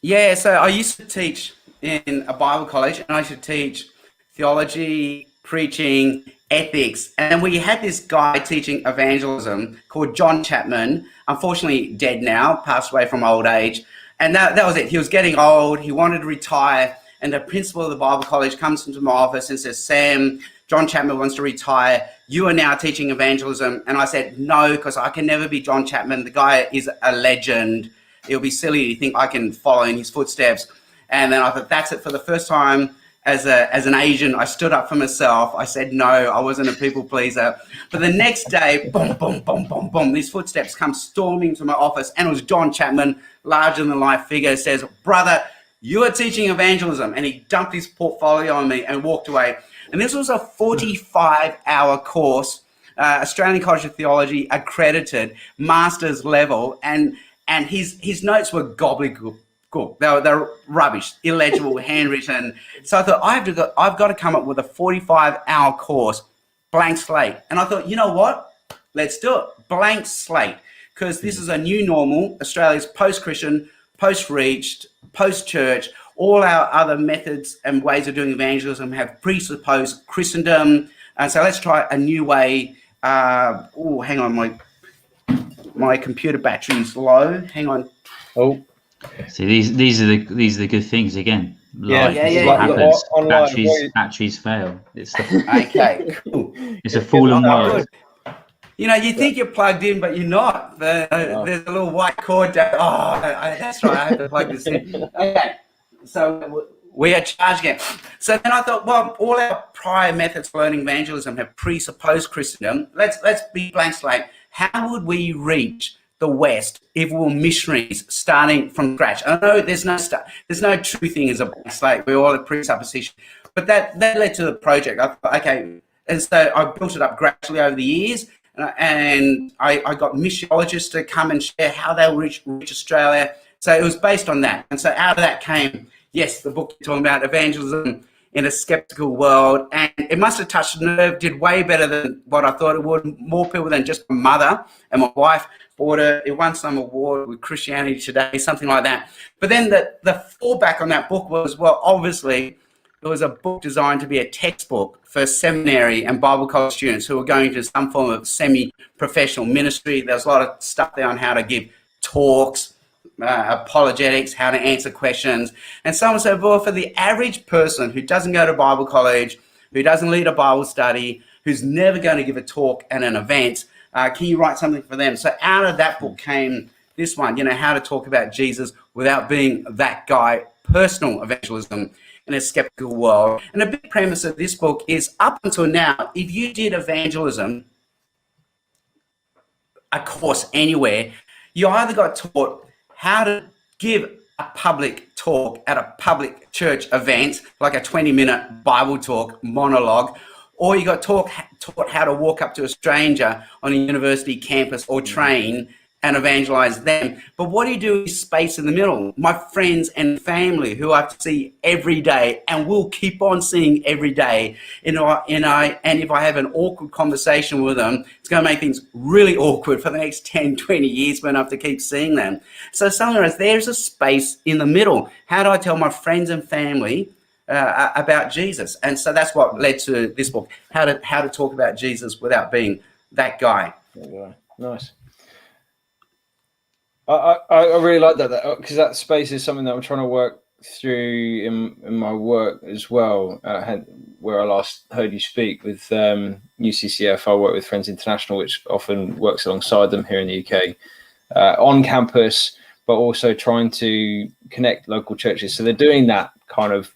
Yeah, so I used to teach in a Bible college, and I used to teach theology, preaching, ethics, and we had this guy teaching evangelism called John Chapman, unfortunately dead now, passed away from old age, and that was it. He was getting old, he wanted to retire, and the principal of the Bible college comes into my office and says, Sam, John Chapman wants to retire, you are now teaching evangelism. And I said, no, because I can never be John Chapman. The guy is a legend. It would be silly to think I can follow in his footsteps. And then I thought, that's it. For the first time as an Asian, I stood up for myself. I said no, I wasn't a people pleaser. But the next day, boom, boom, boom, boom, boom, these footsteps come storming to my office, and it was John Chapman, larger than life figure, says, brother, "You are teaching evangelism." And he dumped his portfolio on me and walked away. And this was a 45-hour course, Australian College of Theology, accredited, master's level, and his notes were gobbledygook. They're rubbish, illegible, handwritten. So I thought, I've got to come up with a 45-hour course, blank slate. And I thought, you know what? Let's do it. Blank slate. Because this is a new normal. Australia's post-Christian, post-reached, post-church. All our other methods and ways of doing evangelism have presupposed Christendom. And so let's try a new way. Hang on, my computer battery's low. Hang on. Oh, see, these are the good things again. Life, Yeah. what happens. Online, batteries fail. It's Okay, cool. it's a fallen world. You know, you think you're plugged in, but you're not. There's a little white cord. That's right. I have to plug this in. Okay, so we are charging it. So then I thought, well, all our prior methods of learning evangelism have presupposed Christendom. Let's be blank slate. How would we reach the West if we were missionaries starting from scratch? I know there's no true thing as a blank slate. We're all a presupposition. But that led to the project. I thought, okay, and so I built it up gradually over the years. And I got missiologists to come and share how they'll reach Australia. So it was based on that. And so out of that came, yes, the book you're talking about, Evangelism in a Skeptical World. And it must have touched a nerve, did way better than what I thought it would. More people than just my mother and my wife bought it. It won some award with Christianity Today, something like that. But then the fallback on that book was, well, obviously, it was a book designed to be a textbook for seminary and Bible college students who were going into some form of semi-professional ministry. There's a lot of stuff there on how to give talks, apologetics, how to answer questions. And someone said, well, for the average person who doesn't go to Bible college, who doesn't lead a Bible study, who's never going to give a talk at an event, can you write something for them? So out of that book came this one, how to talk about Jesus without being that guy, personal evangelism in a skeptical world. And a big premise of this book is, up until now, if you did evangelism, a course anywhere, you either got taught how to give a public talk at a public church event, like a 20-minute Bible talk monologue, or you got taught how to walk up to a stranger on a university campus or train and evangelize them. But what do you do with space in the middle? My friends and family who I have to see every day and will keep on seeing every day. And if I have an awkward conversation with them, it's going to make things really awkward for the next 10, 20 years when I have to keep seeing them. So somewhere there's a space in the middle. How do I tell my friends and family about Jesus? And so that's what led to this book, how to talk about Jesus without being that guy. Nice. I really like that because that space is something that I'm trying to work through in my work as well. Where I last heard you speak with UCCF, I work with Friends International, which often works alongside them here in the UK on campus, but also trying to connect local churches. So they're doing that kind of,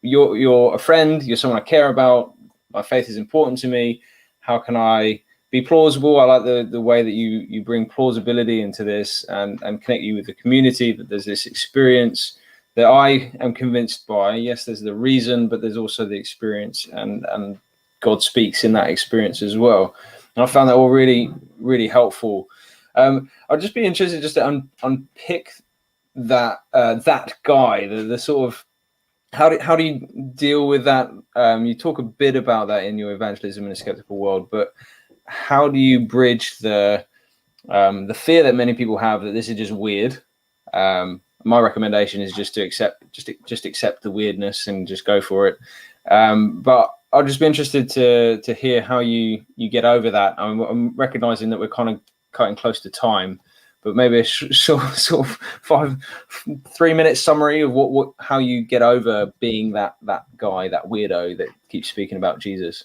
you're a friend, you're someone I care about, my faith is important to me. How can I be plausible? I like the way that you bring plausibility into this and connect you with the community, that there's this experience that I am convinced by. Yes, there's the reason, but there's also the experience, and God speaks in that experience as well. And I found that all really, really helpful. I'd just be interested just to unpick that guy, the sort of, how do you deal with that? You talk a bit about that in your Evangelism in a Skeptical World, but how do you bridge the fear that many people have that this is just weird? My recommendation is just to accept the weirdness and just go for it. But I'll just be interested to hear how you get over that. I'm recognizing that we're kind of cutting close to time, but maybe a sort of 3-minute summary of how you get over being that guy, that weirdo that keeps speaking about Jesus.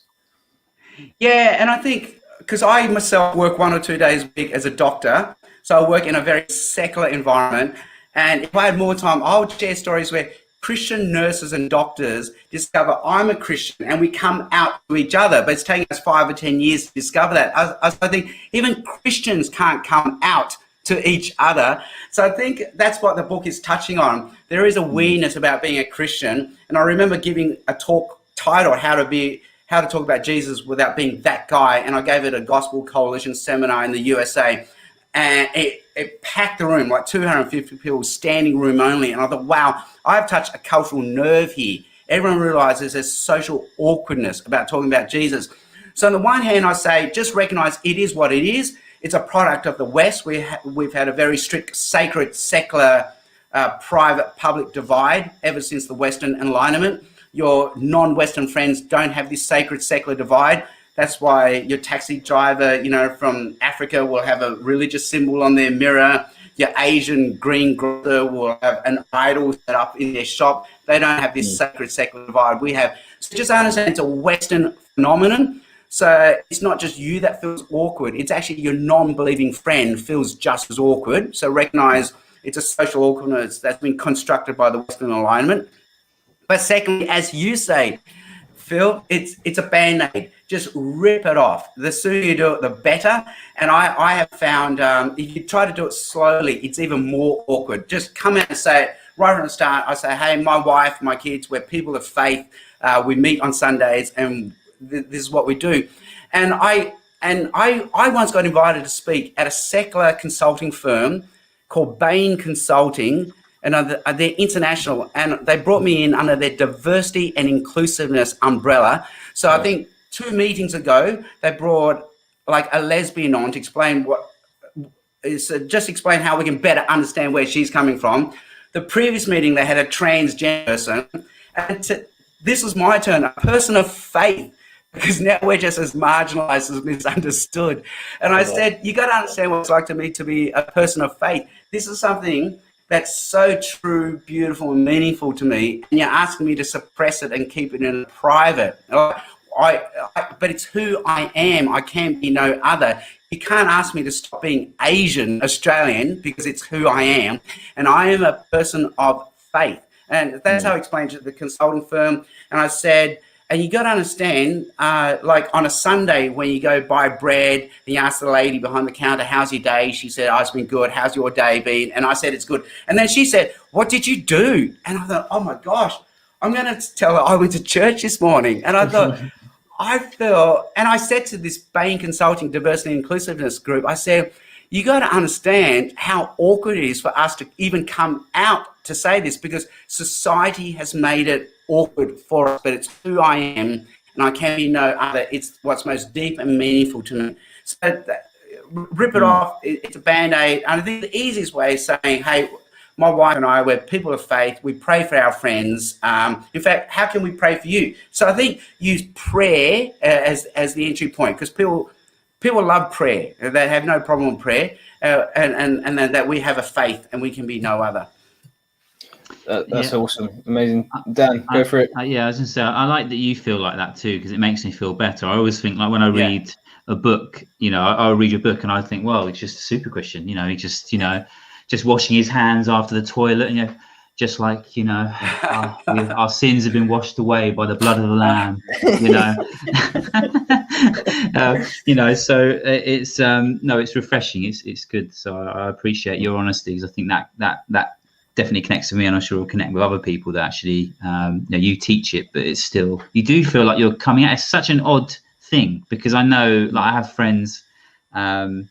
Yeah, and I think, because I myself work 1 or 2 days a week as a doctor, so I work in a very secular environment, and if I had more time, I would share stories where Christian nurses and doctors discover I'm a Christian and we come out to each other, but it's taking us 5 or 10 years to discover that. I think even Christians can't come out to each other. So I think that's what the book is touching on. There is a weirdness about being a Christian. And I remember giving a talk titled how to talk about Jesus without being that guy. And I gave it a Gospel Coalition seminar in the USA. And it packed the room, like 250 people, standing room only. And I thought, wow, I've touched a cultural nerve here. Everyone realizes there's social awkwardness about talking about Jesus. So on the one hand, I say, just recognize it is what it is. It's a product of the West. We've had a very strict, sacred, secular, private, public divide ever since the Western Enlightenment. Your non-Western friends don't have this sacred, secular divide. That's why your taxi driver, from Africa will have a religious symbol on their mirror. Your Asian greengrocer will have an idol set up in their shop. They don't have this sacred, secular divide we have. So just understand it's a Western phenomenon. So it's not just you that feels awkward. It's actually your non-believing friend feels just as awkward. So recognize it's a social awkwardness that's been constructed by the Western alignment. But secondly, as you say, Phil, it's a Band-Aid. Just rip it off. The sooner you do it, the better. And I have found if you try to do it slowly, it's even more awkward. Just come out and say it right from the start. I say, hey, my wife, my kids, we're people of faith. We meet on Sundays and this is what we do. And I once got invited to speak at a secular consulting firm called Bain Consulting, and they're international, and they brought me in under their diversity and inclusiveness umbrella. So I think 2 meetings ago, they brought like a lesbian on to explain just explain how we can better understand where she's coming from. The previous meeting, they had a transgender person, and this was my turn, a person of faith, because now we're just as marginalized as misunderstood. And I said, you got to understand what it's like to me to be a person of faith. This is something that's so true, beautiful, and meaningful to me, and you're asking me to suppress it and keep it in private. But it's who I am. I can be no other. You can't ask me to stop being Asian Australian because it's who I am, and I am a person of faith. And that's how I explained to the consulting firm. And I said, and you got to understand, like on a Sunday when you go buy bread and you ask the lady behind the counter, how's your day? She said, oh, it's been good. How's your day been? And I said, it's good. And then she said, what did you do? And I thought, oh my gosh, I'm going to tell her I went to church this morning. And I thought, and I said to this Bain Consulting Diversity and Inclusiveness group, I said, you got to understand how awkward it is for us to even come out to say this, because society has made it awkward for us, but it's who I am, and I can be no other. It's what's most deep and meaningful to me. So rip it off. It's a Band-Aid. And I think the easiest way is saying, hey, my wife and I, we're people of faith. We pray for our friends. In fact, how can we pray for you? So I think use prayer as the entry point, because people love prayer. They have no problem with prayer, and that we have a faith and we can be no other. That's awesome. Amazing. Dan, go for it. I was going to say, I like that you feel like that too, because it makes me feel better. I always think, like, when I read a book, I'll read your book and I think, well, it's just a super Christian, he just washing his hands after the toilet, and just like, our sins have been washed away by the blood of the Lamb, so it's it's refreshing. It's good. So I appreciate your honesty, because I think that definitely connects to me, and I'm sure will connect with other people that actually, you teach it, but it's still, you do feel like you're coming at it. It's such an odd thing, because I know, like, I have friends, when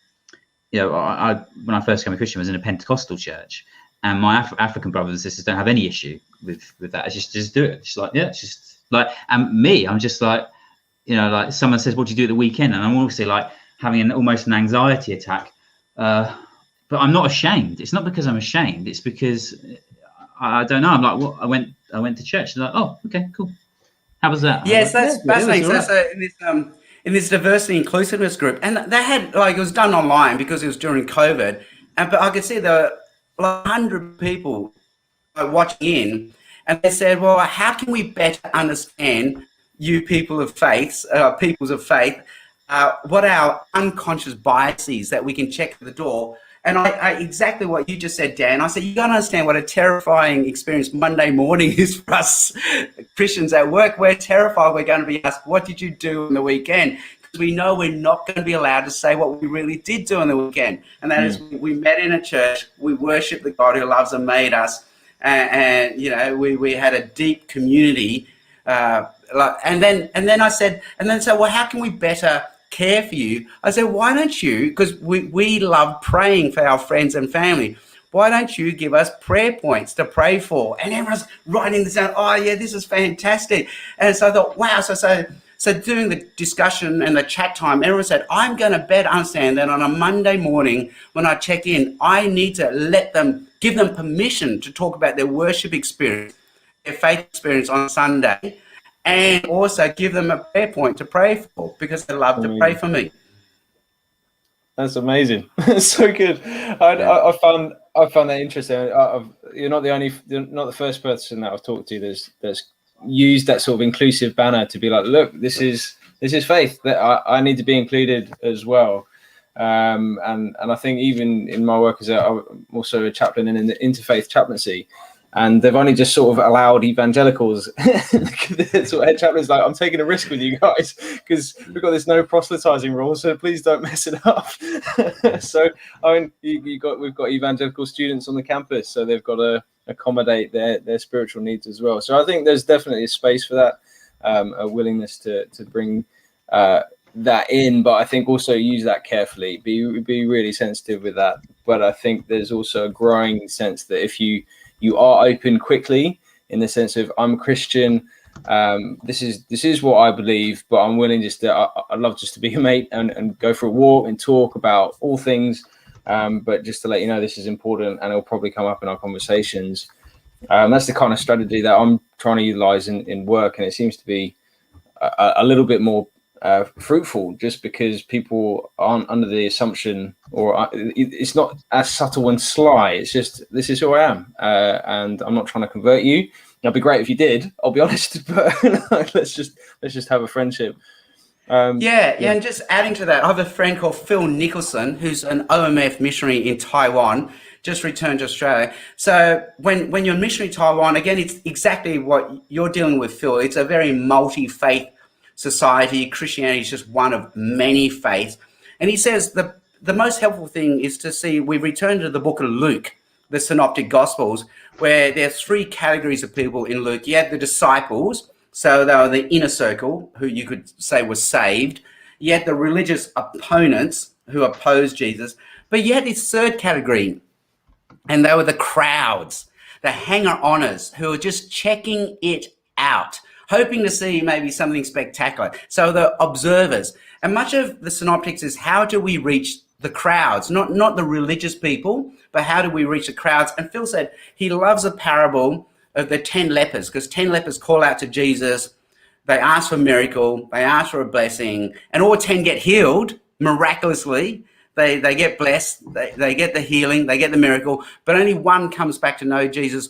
I first became a Christian, I was in a Pentecostal church, and my African brothers and sisters don't have any issue with that. It's just do it. It's like, it's just like, and me, I'm just like, like someone says, what do you do at the weekend? And I'm also like having almost an anxiety attack. But I'm not ashamed. It's not because I'm ashamed. It's because I don't know. I'm like, well, I went to church. They're like, oh, okay, cool. How was that? Yes, that's fascinating. So in this diversity inclusiveness group, and they had, like, it was done online because it was during COVID, but I could see there were like 100 people watching in, and they said, well, how can we better understand you peoples of faith, what our unconscious biases that we can check at the door. And I exactly what you just said, Dan. I said, you got to understand what a terrifying experience Monday morning is for us Christians at work. We're terrified we're going to be asked, what did you do on the weekend? We know we're not going to be allowed to say what we really did do on the weekend. And that is, we met in a church, we worship the God who loves and made us. And you know, we had a deep community. And then I said, well, how can we better care for you? I said, why don't you, because we love praying for our friends and family. Why don't you give us prayer points to pray for? And everyone's writing this down. Oh, yeah, this is fantastic. And so I thought, wow. So during the discussion and the chat time, everyone said, I'm going to better understand that on a Monday morning when I check in, I need to give them permission to talk about their worship experience, their faith experience on Sunday, and also give them a prayer point to pray for, because they love to pray for me. That's amazing. It's so good. I found that interesting. You're not the first person that I've talked to that's used that sort of inclusive banner to be like, look, this is faith, that I need to be included as well. And I think even in my work I'm also a chaplain in the interfaith chaplaincy, and they've only just sort of allowed evangelicals sort of head chaplains like, I'm taking a risk with you guys because we've got this no proselytizing rule, so please don't mess it up. So I mean, we've got evangelical students on the campus, so they've got to accommodate their spiritual needs as well. So I think there's definitely a space for that, a willingness to bring that in, but I think also use that carefully, be really sensitive with that. But I think there's also a growing sense that if you are open quickly, in the sense of, I'm a Christian, this is what I believe, but I'm willing I'd love just to be a mate and go for a walk and talk about all things, but just to let you know this is important, and it'll probably come up in our conversations. That's the kind of strategy that I'm trying to utilize in work, and it seems to be a little bit more fruitful, just because people aren't under the assumption, or it's not as subtle and sly. It's just, this is who I am, and I'm not trying to convert you. It'd be great if you did, I'll be honest, but let's just have a friendship. And just adding to that, I have a friend called Phil Nicholson, who's an OMF missionary in Taiwan, just returned to Australia. So when you're a missionary in Taiwan, again, it's exactly what you're dealing with, Phil. It's a very multi-faith society. Christianity is just one of many faiths. And he says the most helpful thing is to see, we return to the book of Luke, the Synoptic Gospels, where there are three categories of people in Luke. You had the disciples, so they were the inner circle, who you could say was saved. You had the religious opponents who opposed Jesus. But you had this third category, and they were the crowds, the hanger-oners, who were just checking it out, hoping to see maybe something spectacular. So the observers. And much of the synoptics is, how do we reach the crowds? Not the religious people, but how do we reach the crowds? And Phil said he loves a parable of the 10 lepers, because 10 lepers call out to Jesus. They ask for a miracle. They ask for a blessing. And all 10 get healed miraculously. They get blessed. They get the healing. They get the miracle. But only one comes back to know Jesus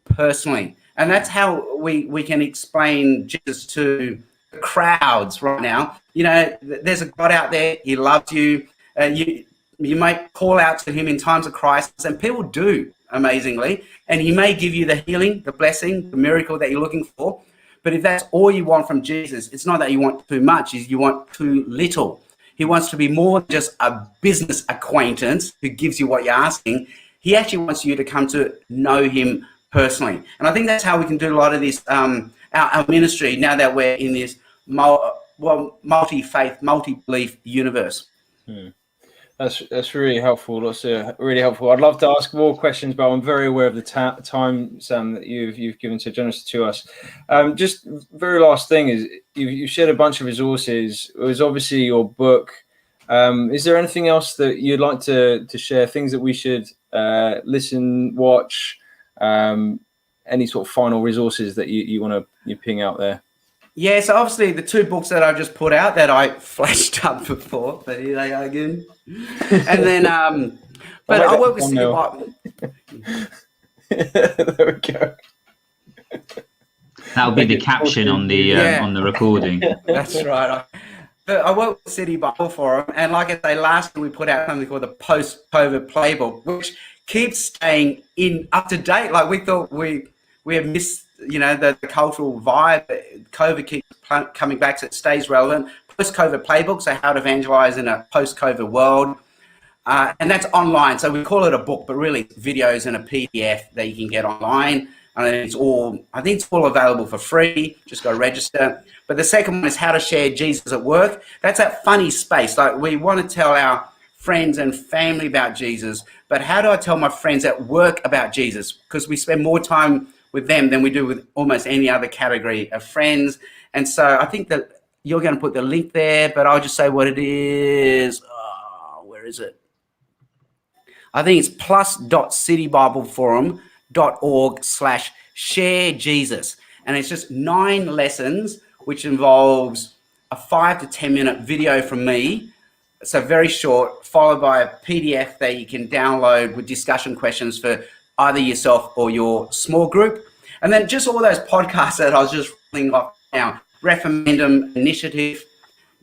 personally. And that's how we can explain Jesus to the crowds right now. You know, there's a God out there. He loves you. You might call out to him in times of crisis, and people do, amazingly. And he may give you the healing, the blessing, the miracle that you're looking for. But if that's all you want from Jesus, it's not that you want too much, is you want too little. He wants to be more than just a business acquaintance who gives you what you're asking. He actually wants you to come to know him personally. And I think that's how we can do a lot of this, our ministry, now that we're in this multi-faith, multi-belief universe. That's really helpful. That's really helpful. I'd love to ask more questions, but I'm very aware of the time, Sam, that you've given so generously to us. Just very last thing is, you shared a bunch of resources. It was obviously your book. Is there anything else that you'd like to share? Things that we should listen, watch? Any sort of final resources that you want to ping out there? Yeah, so obviously the two books that I just put out that I flashed up before, but here they are again. And then, but I work with City Bible. There we go. That'll be the caption on the recording. That's right. But I work with City Bible Forum, and like I say, last year we put out something called the Post-COVID Playbook, which keeps staying up to date. Like, we thought we have missed, the cultural vibe. COVID keeps coming back, so it stays relevant. post-COVID playbook, so how to evangelize in a post-COVID world. And that's online, so we call it a book, but really it's videos and a PDF that you can get online. And I think it's all available for free. Just go register. But the second one is how to share Jesus at work. That's that funny space. Like, we want to tell our friends and family about Jesus, but how do I tell my friends at work about Jesus? Because we spend more time with them than we do with almost any other category of friends. And so I think that you're going to put the link there, but I'll just say what it is. Oh, where is it? I think it's plus.citybibleforum.org/share Jesus. And it's just 9 lessons, which involves a 5 to 10 minute video from me. So very short, followed by a PDF that you can download with discussion questions for either yourself or your small group. And then just all those podcasts that I was just reading off now: Referendum Initiative,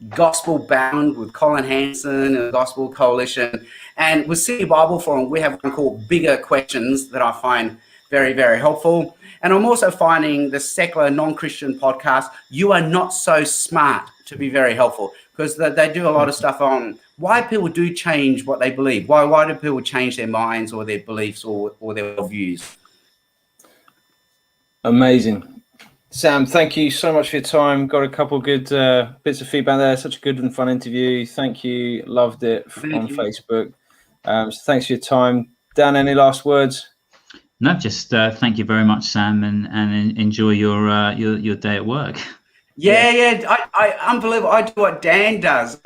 Gospel Bound with Colin Hanson and the Gospel Coalition. And with City Bible Forum, we have one called Bigger Questions that I find very, very helpful. And I'm also finding the secular non-Christian podcast, You Are Not So Smart, to be very helpful, because they do a lot of stuff on why people do change what they believe. Why do people change their minds or their beliefs or their views? Amazing. Sam, thank you so much for your time. Got a couple good bits of feedback there. Such a good and fun interview. Thank you. Loved it on Facebook. So thanks for your time. Dan, any last words? No, just thank you very much, Sam, and enjoy your day at work. Yeah. I unbelievable. I do what Dan does,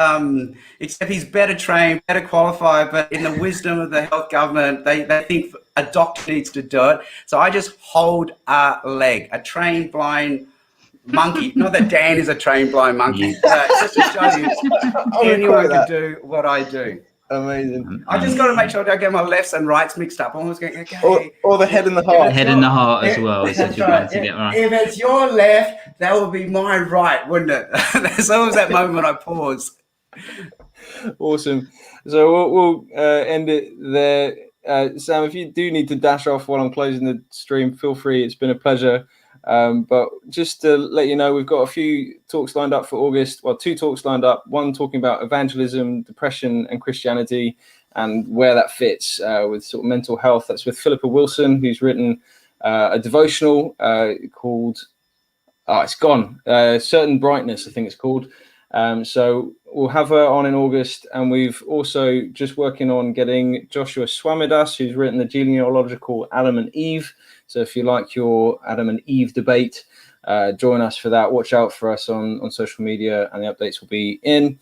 except he's better trained, better qualified, but in the wisdom of the health government, they think a doctor needs to do it. So I just hold a leg, a trained blind monkey. Not that Dan is a trained blind monkey. Just to show you anyone can do what I do. Amazing. I just got to make sure I don't get my lefts and rights mixed up. I'm always going, okay. Or the head and the heart. Head and the heart as well. That's right. If it's your left, that would be my right, wouldn't it? There's always that moment I pause. Awesome. So we'll end it there. Sam, if you do need to dash off while I'm closing the stream, feel free. It's been a pleasure. But just to let you know, we've got a few talks lined up for August. Well, 2 talks lined up. One talking about evangelism, depression, and Christianity, and where that fits with sort of mental health. That's with Philippa Wilson, who's written a devotional called it's gone. Certain Brightness, I think it's called. So we'll have her on in August, and we've also just working on getting Joshua Swamidas, who's written the genealogical Adam and Eve. So if you like your Adam and Eve debate, join us for that. Watch out for us on social media, and the updates will be in.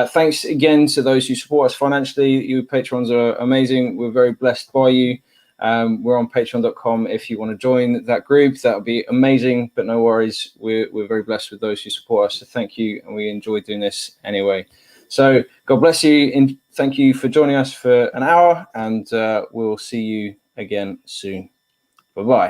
Thanks again to those who support us financially. You patrons are amazing. We're very blessed by you. We're on patreon.com. If you want to join that group, that would be amazing, but no worries. We're very blessed with those who support us. So thank you. And we enjoy doing this anyway. So God bless you. And thank you for joining us for an hour, and we'll see you again soon. Bye-bye.